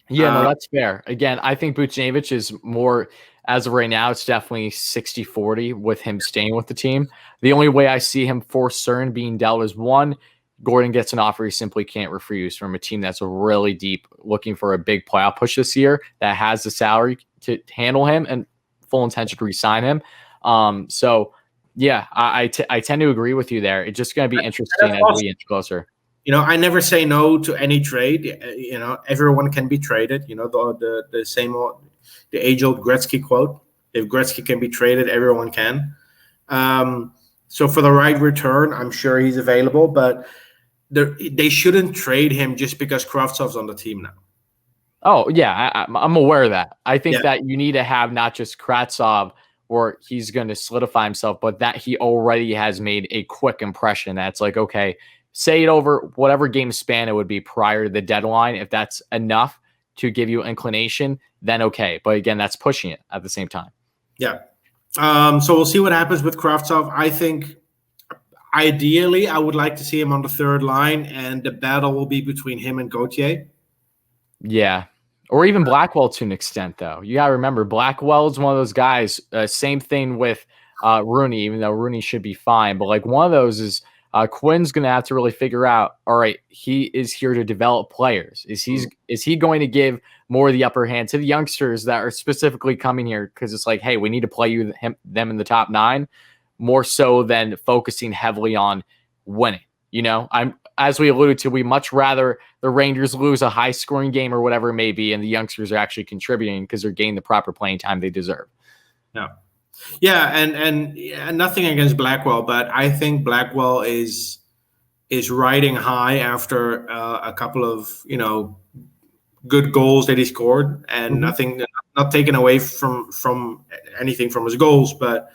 Yeah, no, that's fair. Again, I think Buchnevich is more, as of right now, it's definitely 60-40 with him staying with the team. The only way I see him for certain being dealt is, 1, Gordon gets an offer he simply can't refuse from a team that's really deep, looking for a big playoff push this year, that has the salary to handle him and full intention to re-sign him. So, yeah, I tend to agree with you there. It's just going to be interesting as we inch closer. I never say no to any trade. Everyone can be traded. The same the age-old Gretzky quote: "If Gretzky can be traded, everyone can." So for the right return, I'm sure he's available, but they shouldn't trade him just because Kravtsov's on the team now. Oh, yeah, I'm aware of that. I think Yeah. that you need to have not just Kravtsov where he's going to solidify himself, but that he already has made a quick impression. That's like, okay, say it over whatever game span it would be prior to the deadline. If that's enough to give you inclination, then okay. But again, that's pushing it at the same time. Yeah. So we'll see what happens with Kravtsov. I think ideally I would like to see him on the third line, and the battle will be between him and Gauthier. Yeah. Or even Blackwell to an extent, though. You got to remember, Blackwell is one of those guys. Same thing with Rooney, even though Rooney should be fine. But like one of those is Quinn's going to have to really figure out, all right, he is here to develop players. Is he going to give more of the upper hand to the youngsters that are specifically coming here? Because it's like, hey, we need to play them in the top 9 more so than focusing heavily on winning. As we alluded to, we much rather the Rangers lose a high-scoring game or whatever it may be, and the youngsters are actually contributing because they're getting the proper playing time they deserve. Yeah, and nothing against Blackwell, but I think Blackwell is riding high after a couple of good goals that he scored, and nothing, not taken away from anything from his goals, but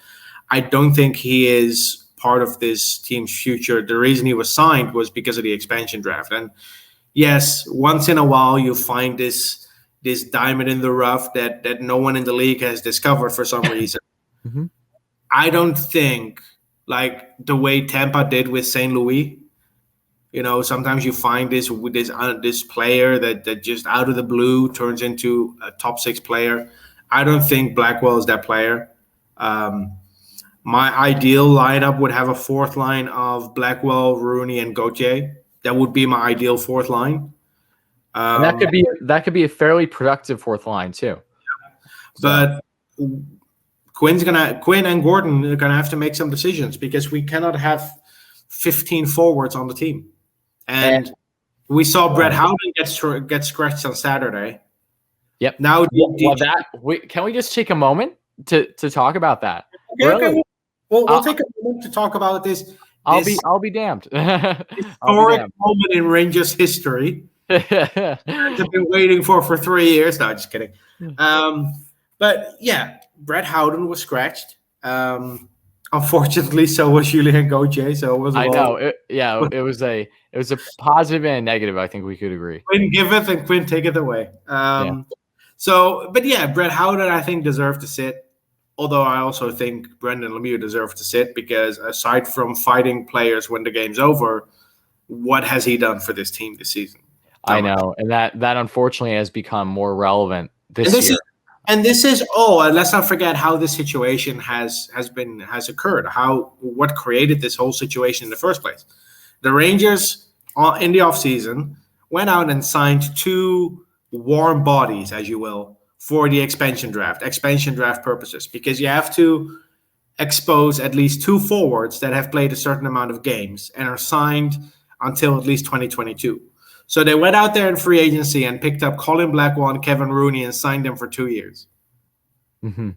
I don't think he is part of this team's future. The reason he was signed was because of the expansion draft. And yes, once in a while you find this diamond in the rough that no one in the league has discovered for some reason. I don't think, like the way Tampa did with St. Louis, sometimes you find this player that just out of the blue turns into a top 6 player. I don't think Blackwell is that player. My ideal lineup would have a fourth line of Blackwell, Rooney, and Gauthier. That would be my ideal fourth line. And that could be a fairly productive fourth line too. But Quinn and Gordon are gonna have to make some decisions because we cannot have 15 forwards on the team. And we saw Brett Howden get scratched on Saturday. Yep. Now, can we just take a moment to talk about that? Okay, really? Okay. We'll take a moment to talk about this. I'll be damned. Historic moment in Rangers history. I've been waiting for 3 years. No, just kidding. But yeah, Brett Howden was scratched. Unfortunately, so was Julien Gauthier. So it was. It was a positive and a negative. I think we could agree. Quinn giveth and Quinn taketh away. So, but yeah, Brett Howden I think deserved to sit. Although I also think Brendan Lemieux deserves to sit because aside from fighting players when the game's over, what has he done for this team this season? I know, and that unfortunately has become more relevant this year. And let's not forget how this situation has occurred. What created this whole situation in the first place? The Rangers in the offseason went out and signed 2 warm bodies, as you will, for the expansion draft purposes, because you have to expose at least 2 forwards that have played a certain amount of games and are signed until at least 2022. So they went out there in free agency and picked up Colin Blackwell and Kevin Rooney and signed them for 2 years. And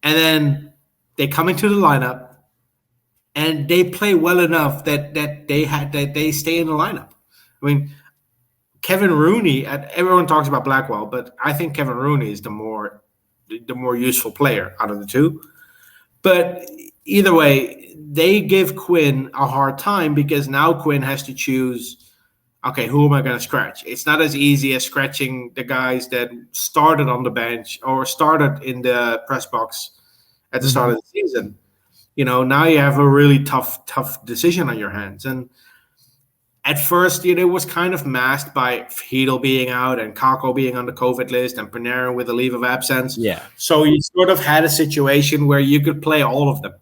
then they come into the lineup and they play well enough that they stay in the lineup. I mean, Kevin Rooney, everyone talks about Blackwell, but I think Kevin Rooney is the more useful player out of the 2. But either way, they give Quinn a hard time because now Quinn has to choose, okay, who am I going to scratch? It's not as easy as scratching the guys that started on the bench or started in the press box at the start of the season. Now you have a really tough decision on your hands. And at first, it was kind of masked by Hedel being out and Kakko being on the COVID list and Panarin with a leave of absence. Yeah. So you sort of had a situation where you could play all of them.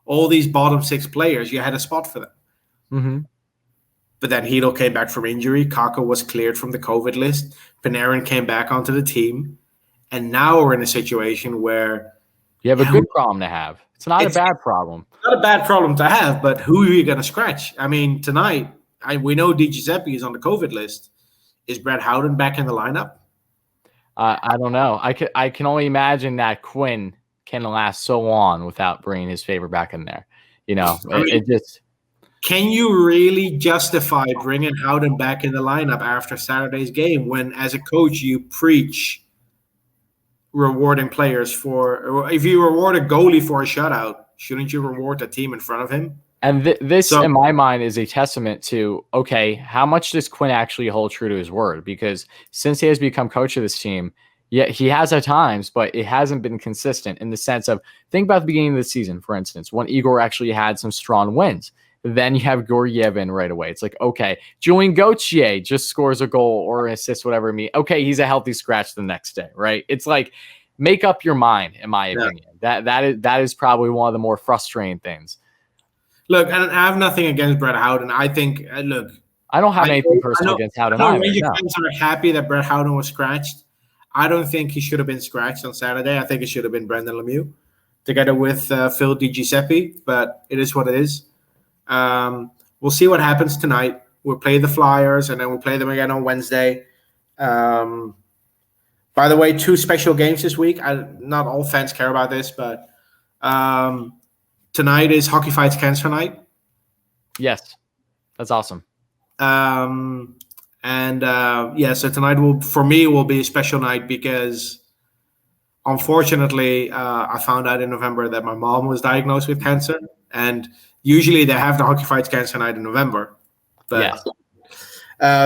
All these bottom 6 players, you had a spot for them. But then Hedel came back from injury. Kakko was cleared from the COVID list. Panarin came back onto the team. And now we're in a situation where you have a good problem to have. It's not a bad problem. Not a bad problem to have, but who are you going to scratch? I mean, tonight, we know Di Giuseppe is on the COVID list. Is Brett Howden back in the lineup? I don't know. I can only imagine that Quinn can last so long without bringing his favorite back in there. I mean, It just. can you really justify bringing Howden back in the lineup after Saturday's game when, as a coach, you preach rewarding players for, or if you reward a goalie for a shutout, shouldn't you reward the team in front of him? And this, So in my mind, is a testament to, okay, how much does Quinn actually hold true to his word? Because since he has become coach of this team, yeah, he has at times, but it hasn't been consistent in the sense of, think about the beginning of the season, for instance, when Igor actually had some strong wins. Then you have Georgiev in right away. It's like, okay, Julian Gauthier just scores a goal or an assist, whatever it means. Okay, he's a healthy scratch the next day, right? It's like, make up your mind, in my opinion. That is probably one of the more frustrating things. look, and I have nothing against Brett Howden. I think, look, I don't have anything personal against Howden either. Ranger No. fans are happy that Brett Howden was scratched. I don't think he should have been scratched on Saturday. I think it should have been Brendan Lemieux together with Phil Di Giuseppe, but it is what it is. We'll see what happens tonight. We'll play the Flyers, and then we'll play them again on Wednesday. By the way, 2 special games this week. Not all fans care about this, but tonight is Hockey Fights Cancer night. Yes, that's awesome. So tonight will be a special night because unfortunately I found out in November that my mom was diagnosed with cancer, and usually they have the Hockey Fights Cancer night in November. But yes.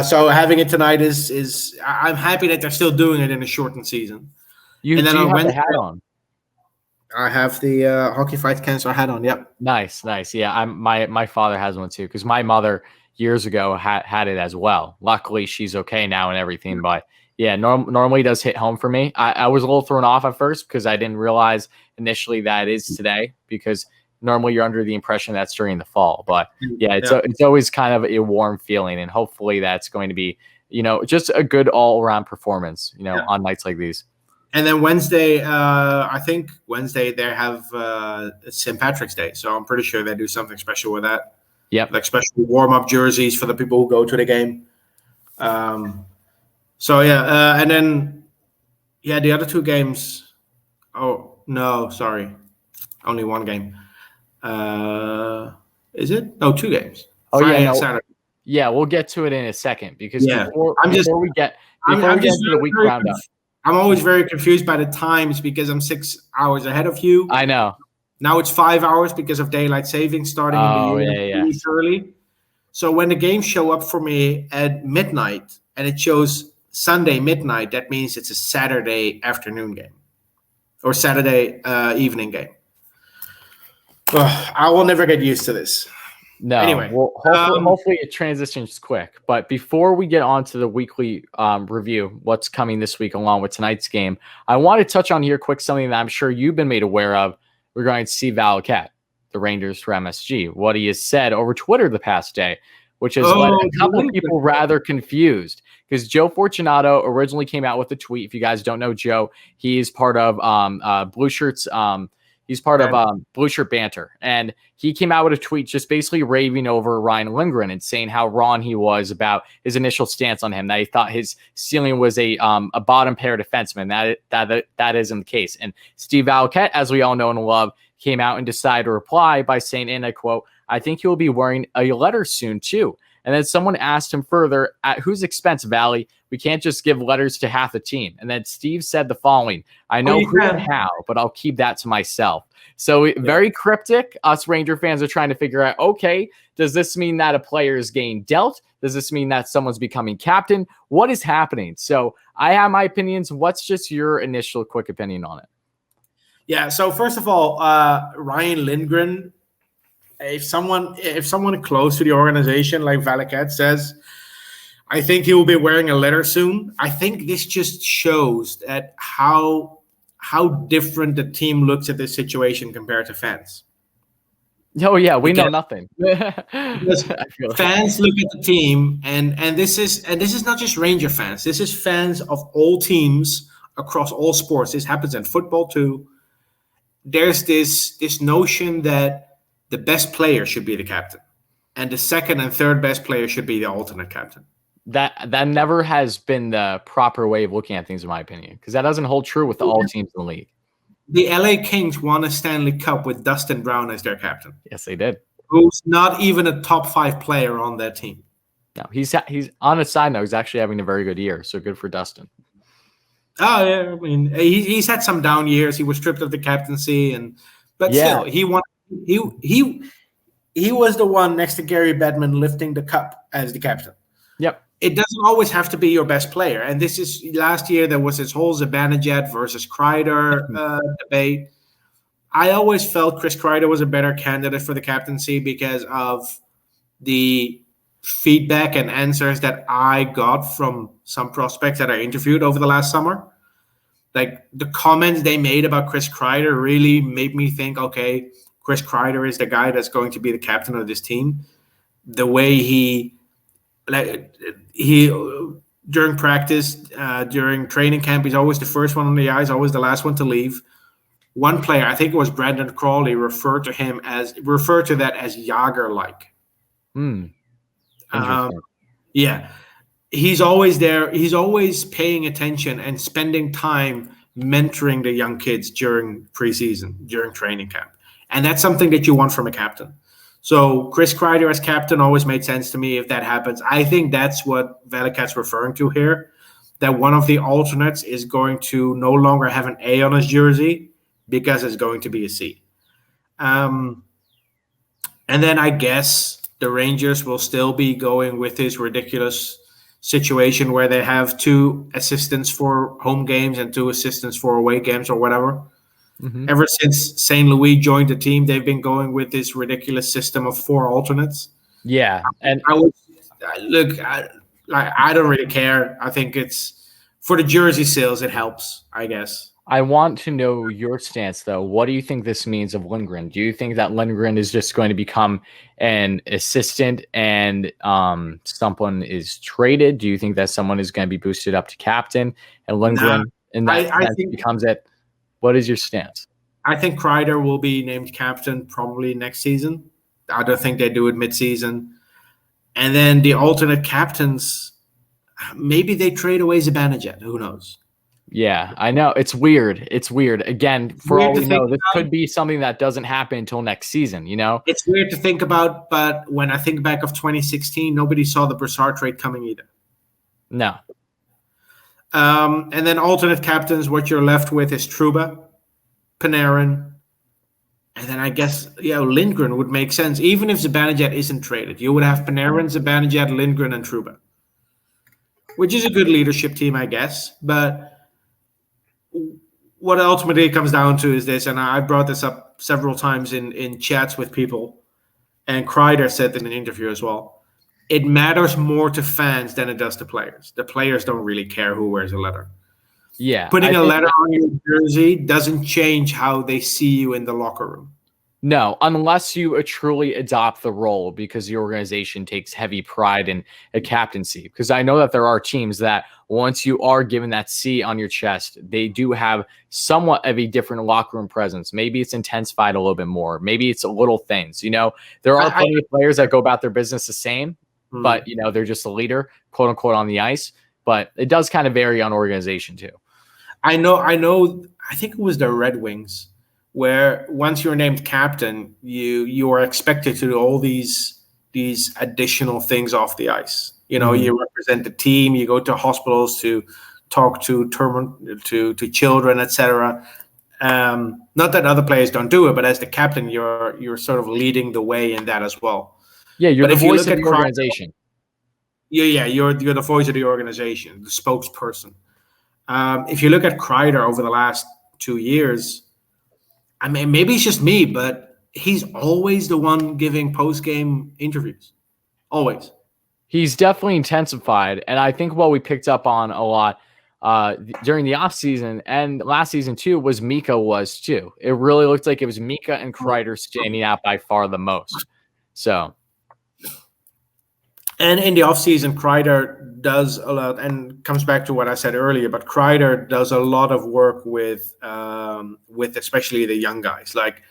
So having it tonight is I'm happy that they're still doing it in a shortened season. You have the hat on. I have the Hockey Fights Cancer hat on. Yep. Nice. Yeah, my father has one too, because my mother years ago had it as well. Luckily, she's okay now and everything. But yeah, normally does hit home for me. I was a little thrown off at first because I didn't realize initially that it is today, because normally you're under the impression that's during the fall. But yeah, it's always kind of a warm feeling, and hopefully that's going to be, just a good all around performance, on nights like these. And then Wednesday, I think Wednesday they have St. Patrick's Day, so I'm pretty sure they do something special with that. Yep, like special warm-up jerseys for the people who go to the game. And then the other 2 games. Oh no, sorry, only 1 game. Is it? No, 2 games. Friday and Saturday. Yeah, we'll get to it in a second, because before we get into the week roundup. I'm always very confused by the times because I'm 6 hours ahead of you. I know. Now it's 5 hours because of daylight savings starting in the US early. So when the games show up for me at midnight and it shows Sunday midnight, that means it's a Saturday afternoon game or Saturday evening game. I will never get used to this. No. Anyway, well, hopefully it transitions quick. But before we get on to the weekly review, what's coming this week along with tonight's game, I want to touch on here quick something that I'm sure you've been made aware of regarding Steve Valiquette, the Rangers for MSG. What he has said over Twitter the past day, which has led a couple of people rather confused, because Joe Fortunato originally came out with a tweet. If you guys don't know Joe, he's part of Blue Shirts. He's part of Blue Shirt Banter, and he came out with a tweet just basically raving over Ryan Lindgren and saying how wrong he was about his initial stance on him, that he thought his ceiling was a bottom pair defenseman. That isn't the case. And Steve Valiquette, as we all know and love, came out and decided to reply by saying, and I quote, "I think he'll be wearing a letter soon too." And then someone asked him further, "At whose expense, Valley? We can't just give letters to half the team." And then Steve said the following: "I know who and how, but I'll keep that to myself." So very cryptic. Us Ranger fans are trying to figure out, okay, does this mean that a player is getting dealt? Does this mean that someone's becoming captain? What is happening? So I have my opinions. What's just your initial quick opinion on it? Yeah, so first of all, Ryan Lindgren, if someone close to the organization like Valiquette says, I think he will be wearing a letter soon. I think this just shows that how different the team looks at this situation compared to fans. Oh yeah, we know nothing. Fans look at the team, and this is not just Ranger fans. This is fans of all teams across all sports. This happens in football too. There's this notion that the best player should be the captain, and the second and third best player should be the alternate captain. that never has been the proper way of looking at things, in my opinion, because that doesn't hold true with all teams in the league. The LA Kings won a Stanley Cup with Dustin Brown as their captain. Yes, they did. Who's not even a top 5 player on that team. No, he's on a side note. He's actually having a very good year, so good for Dustin. Oh yeah, I mean he's had some down years. He was stripped of the captaincy, but still he won. He was the one next to Gary Bettman lifting the cup as the captain. Yep. It doesn't always have to be your best player. And this is last year there was this whole Zibanejad versus Kreider debate. I always felt Chris Kreider was a better candidate for the captaincy because of the feedback and answers that I got from some prospects that I interviewed over the last summer. Like the comments they made about Chris Kreider really made me think, okay, Chris Kreider is the guy that's going to be the captain of this team. The way he during practice, during training camp, he's always the first one on the ice, always the last one to leave. One player, I think it was Brandon Crawley, referred to that as Yager-like. Yeah, he's always there. He's always paying attention and spending time mentoring the young kids during preseason, during training camp, and that's something that you want from a captain. So Chris Kreider as captain always made sense to me if that happens. I think that's what Valiquette's referring to here, that one of the alternates is going to no longer have an A on his jersey because it's going to be a C. And then I guess the Rangers will still be going with this ridiculous situation where they have 2 assistants for home games and 2 assistants for away games or whatever. Mm-hmm. Ever since St. Louis joined the team, they've been going with this ridiculous system of 4 alternates. Yeah, and I don't really care. I think it's for the jersey sales. It helps, I guess. I want to know your stance, though. What do you think this means of Lindgren? Do you think that Lindgren is just going to become an assistant and someone is traded? Do you think that someone is going to be boosted up to captain and Lindgren I think becomes it? What is your stance? I think Kreider will be named captain probably next season. I don't think they do it mid-season. And then the alternate captains, maybe they trade away Zibanejad. Who knows? Yeah, I know. It's weird. It's weird. Again, for all we know, this could be something that doesn't happen until next season, you know? It's weird to think about, but when I think back of 2016, nobody saw the Brassard trade coming either. No. And then alternate captains, what you're left with is Trouba, Panarin, and then I guess Lindgren would make sense. Even if Zibanejad isn't traded, you would have Panarin, Zibanejad, Lindgren, and Trouba, which is a good leadership team, I guess. But what ultimately it comes down to is this, and I brought this up several times in chats with people, and Kreider said in an interview as well. It matters more to fans than it does to players. The players don't really care who wears a letter. Yeah. Putting a letter on your jersey doesn't change how they see you in the locker room. No, unless you truly adopt the role because the organization takes heavy pride in a captaincy. Because I know that there are teams that once you are given that C on your chest, they do have somewhat of a different locker room presence. Maybe it's intensified a little bit more. Maybe it's little things. You know, there are plenty of players that go about their business the same, but, you know, they're just a leader, quote unquote, on the ice. But it does kind of vary on organization, too. I know. I think it was the Red Wings, where once you're named captain, you are expected to do all these additional things off the ice. You know, you represent the team, you go to hospitals to talk to children, etc. Not that other players don't do it, but as the captain, you're sort of leading the way in that as well. Yeah, you're the voice of the organization. You're the voice of the organization, the spokesperson. If you look at Kreider over the last 2 years, I mean, maybe it's just me, but he's always the one giving post-game interviews. Always. He's definitely intensified. And I think what we picked up on a lot during the offseason and last season too was Mika was too. It really looked like it was Mika and Kreider standing out by far the most. So. And in the offseason, Kreider does a lot, and comes back to what I said earlier, but Kreider does a lot of work with especially the young guys. Like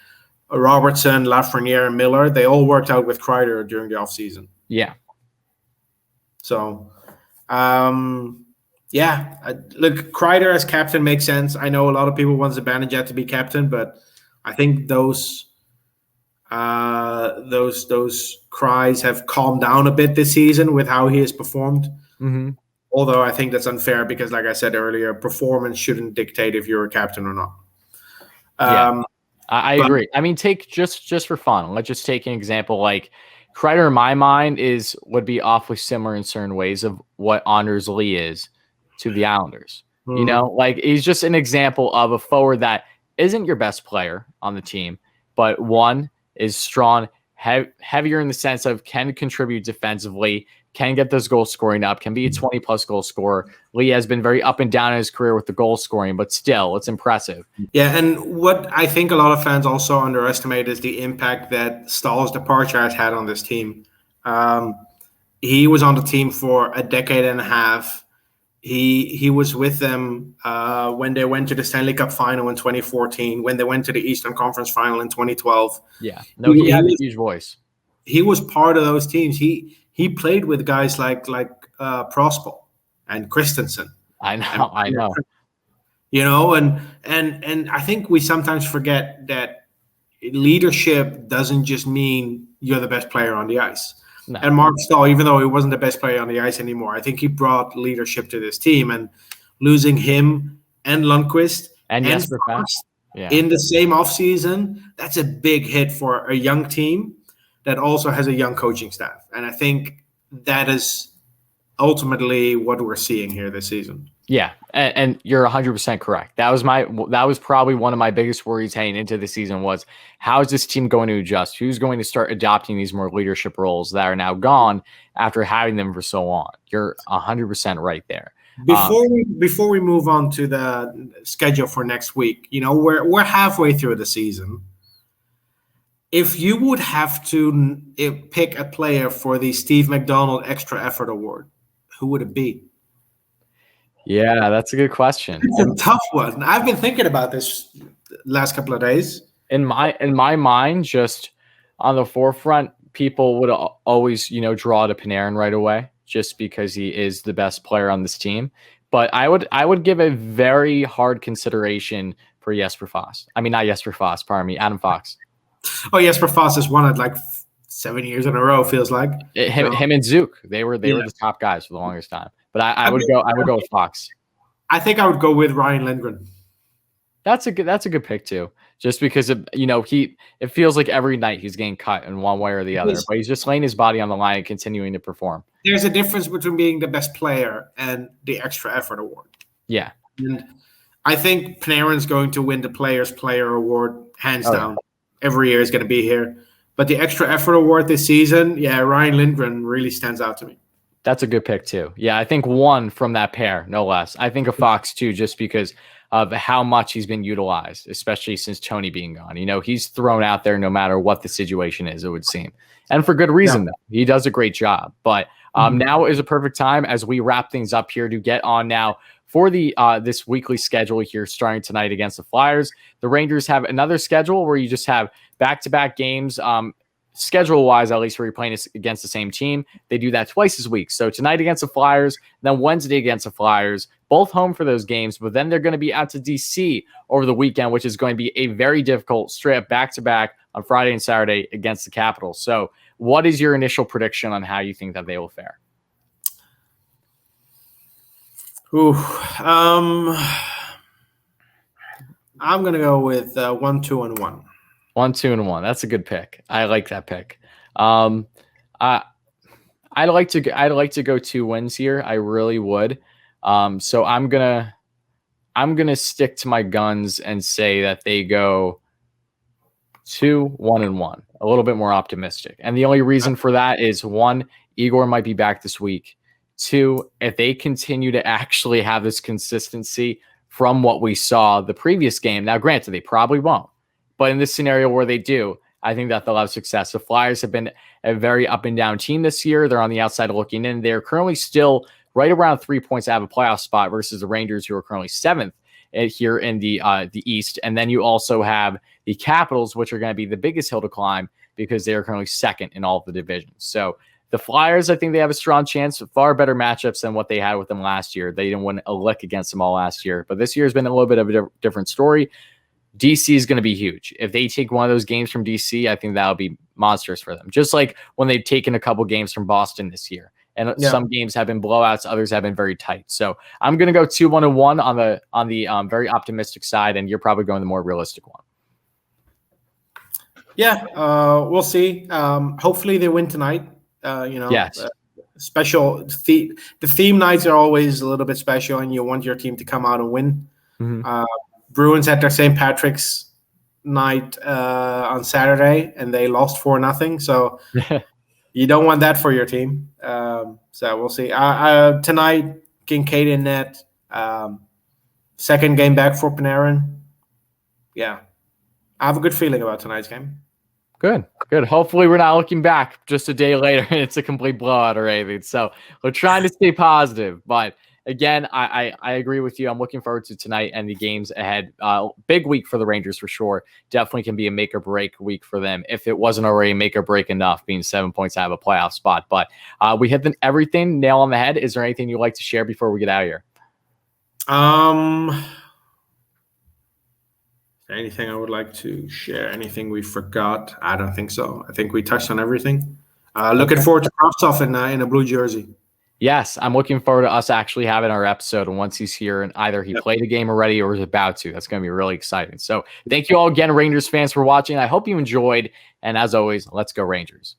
Robertson, Lafreniere, and Miller, they all worked out with Kreider during the offseason. Yeah. So Look, Kreider as captain makes sense. I know a lot of people want Zibanejad to be captain, but I think those cries have calmed down a bit this season with how he has performed. Mm-hmm. Although I think that's unfair because, like I said earlier, performance shouldn't dictate if you're a captain or not. I agree. I mean, take just for fun. Let's just take an example. Like Kreider, in my mind, would be awfully similar in certain ways of what Anders Lee is to the Islanders. You know, like he's just an example of a forward that isn't your best player on the team, but one is strong, heavier in the sense of can contribute defensively, can get those goals scoring up, can be a 20-plus goal scorer. Lee has been very up and down in his career with the goal scoring, but still, it's impressive. Yeah, and what I think a lot of fans also underestimate is the impact that Stahl's departure has had on this team. He was on the team for a decade and a half. He was with them when they went to the Stanley Cup final in 2014, when they went to the Eastern Conference final in 2012. Yeah, no, he had a huge voice. He was part of those teams. He played with guys like Prospal and Christensen. I know. You know, and I think we sometimes forget that leadership doesn't just mean you're the best player on the ice. No. And Mark Stahl, even though he wasn't the best player on the ice anymore, I think he brought leadership to this team. And losing him and Lundqvist and Jesper Fast in the same offseason, that's a big hit for a young team that also has a young coaching staff. And I think that is ultimately what we're seeing here this season. Yeah, and you're 100% correct. That was probably one of my biggest worries heading into the season was how is this team going to adjust? Who's going to start adopting these more leadership roles that are now gone after having them for so long? You're 100% right there. Before we move on to the schedule for next week, you know, we're halfway through the season. If you would have to pick a player for the Steve McDonald Extra Effort Award, who would it be? Yeah, that's a good question. It's a tough one. I've been thinking about this last couple of days. In my mind, just on the forefront, people would always, you know, draw to Panarin right away, just because he is the best player on this team. But I would give a very hard consideration for Jesper Fast. I mean, not Jesper Fast, pardon me, Adam Fox. Oh, Jesper Fast has won it like 7 years in a row, feels like. Him and Zook, they were the top guys for the longest time. But I would go with Fox. I think I would go with Ryan Lindgren. That's a good pick too. Just because it feels like every night he's getting cut in one way or the other, but he's just laying his body on the line and continuing to perform. There's a difference between being the best player and the Extra Effort Award. Yeah. And I think Panarin's going to win the Players Player Award hands down. Every year is going to be here. But the Extra Effort Award this season, Ryan Lindgren really stands out to me. That's a good pick too. Yeah, I think one from that pair, no less. I think of Fox too, just because of how much he's been utilized, especially since Tony being gone. You know, he's thrown out there no matter what the situation is, it would seem. And for good reason, though. He does a great job. But now is a perfect time as we wrap things up here to get on now for the this weekly schedule here starting tonight against the Flyers. The Rangers have another schedule where you just have back-to-back games. Schedule-wise, at least, where you're playing against the same team. They do that twice this week. So tonight against the Flyers, then Wednesday against the Flyers, both home for those games, but then they're going to be out to D.C. over the weekend, which is going to be a very difficult straight-up back-to-back on Friday and Saturday against the Capitals. So what is your initial prediction on how you think that they will fare? I'm going to go with 1-2-1. 1-2-1. That's a good pick. I like that pick. I'd like to go 2 wins here. I really would. So I'm gonna stick to my guns and say that they go 2-1-1. A little bit more optimistic. And the only reason for that is 1, Igor might be back this week. 2, if they continue to actually have this consistency from what we saw the previous game. Now, granted, they probably won't. But in this scenario where they do, I think that they'll have success. The Flyers have been a very up and down team this year. They're on the outside looking in. They're currently still right around 3 points out of a playoff spot versus the Rangers, who are currently 7th here in the East. And then you also have the Capitals, which are going to be the biggest hill to climb because they are currently 2nd in all of the divisions. So The Flyers, I think they have a strong chance, far better matchups than what they had with them last year. They didn't win a lick against them all last year, but this year has been a little bit of a different story. DC is going to be huge. If they take one of those games from DC, I think that'll be monstrous for them. Just like when they've taken a couple games from Boston this year. And some games have been blowouts, others have been very tight. So I'm going to go 2-1-1 on the very optimistic side, and you're probably going the more realistic one. Yeah, we'll see. Hopefully they win tonight. Yes. The theme nights are always a little bit special, and you want your team to come out and win. Mm-hmm. Bruins had their St. Patrick's night on Saturday, and they lost 4-0. So you don't want that for your team. So we'll see. Tonight, Kinkaid in net. Second game back for Panarin. Yeah, I have a good feeling about tonight's game. Good. Hopefully we're not looking back just a day later and it's a complete blowout or anything. So we're trying to stay positive. But again, I agree with you. I'm looking forward to tonight and the games ahead. Big week for the Rangers for sure. Definitely can be a make or break week for them if it wasn't already make or break enough, being 7 points out of a playoff spot. But we hit everything nail on the head. Is there anything you'd like to share before we get out of here? Anything I would like to share? Anything we forgot? I don't think so. I think we touched on everything. Looking forward to Kravtsov in a blue jersey. Yes, I'm looking forward to us actually having our episode. And once he's here and either he played a game already or is about to, that's going to be really exciting. So thank you all again, Rangers fans, for watching. I hope you enjoyed. And as always, let's go Rangers.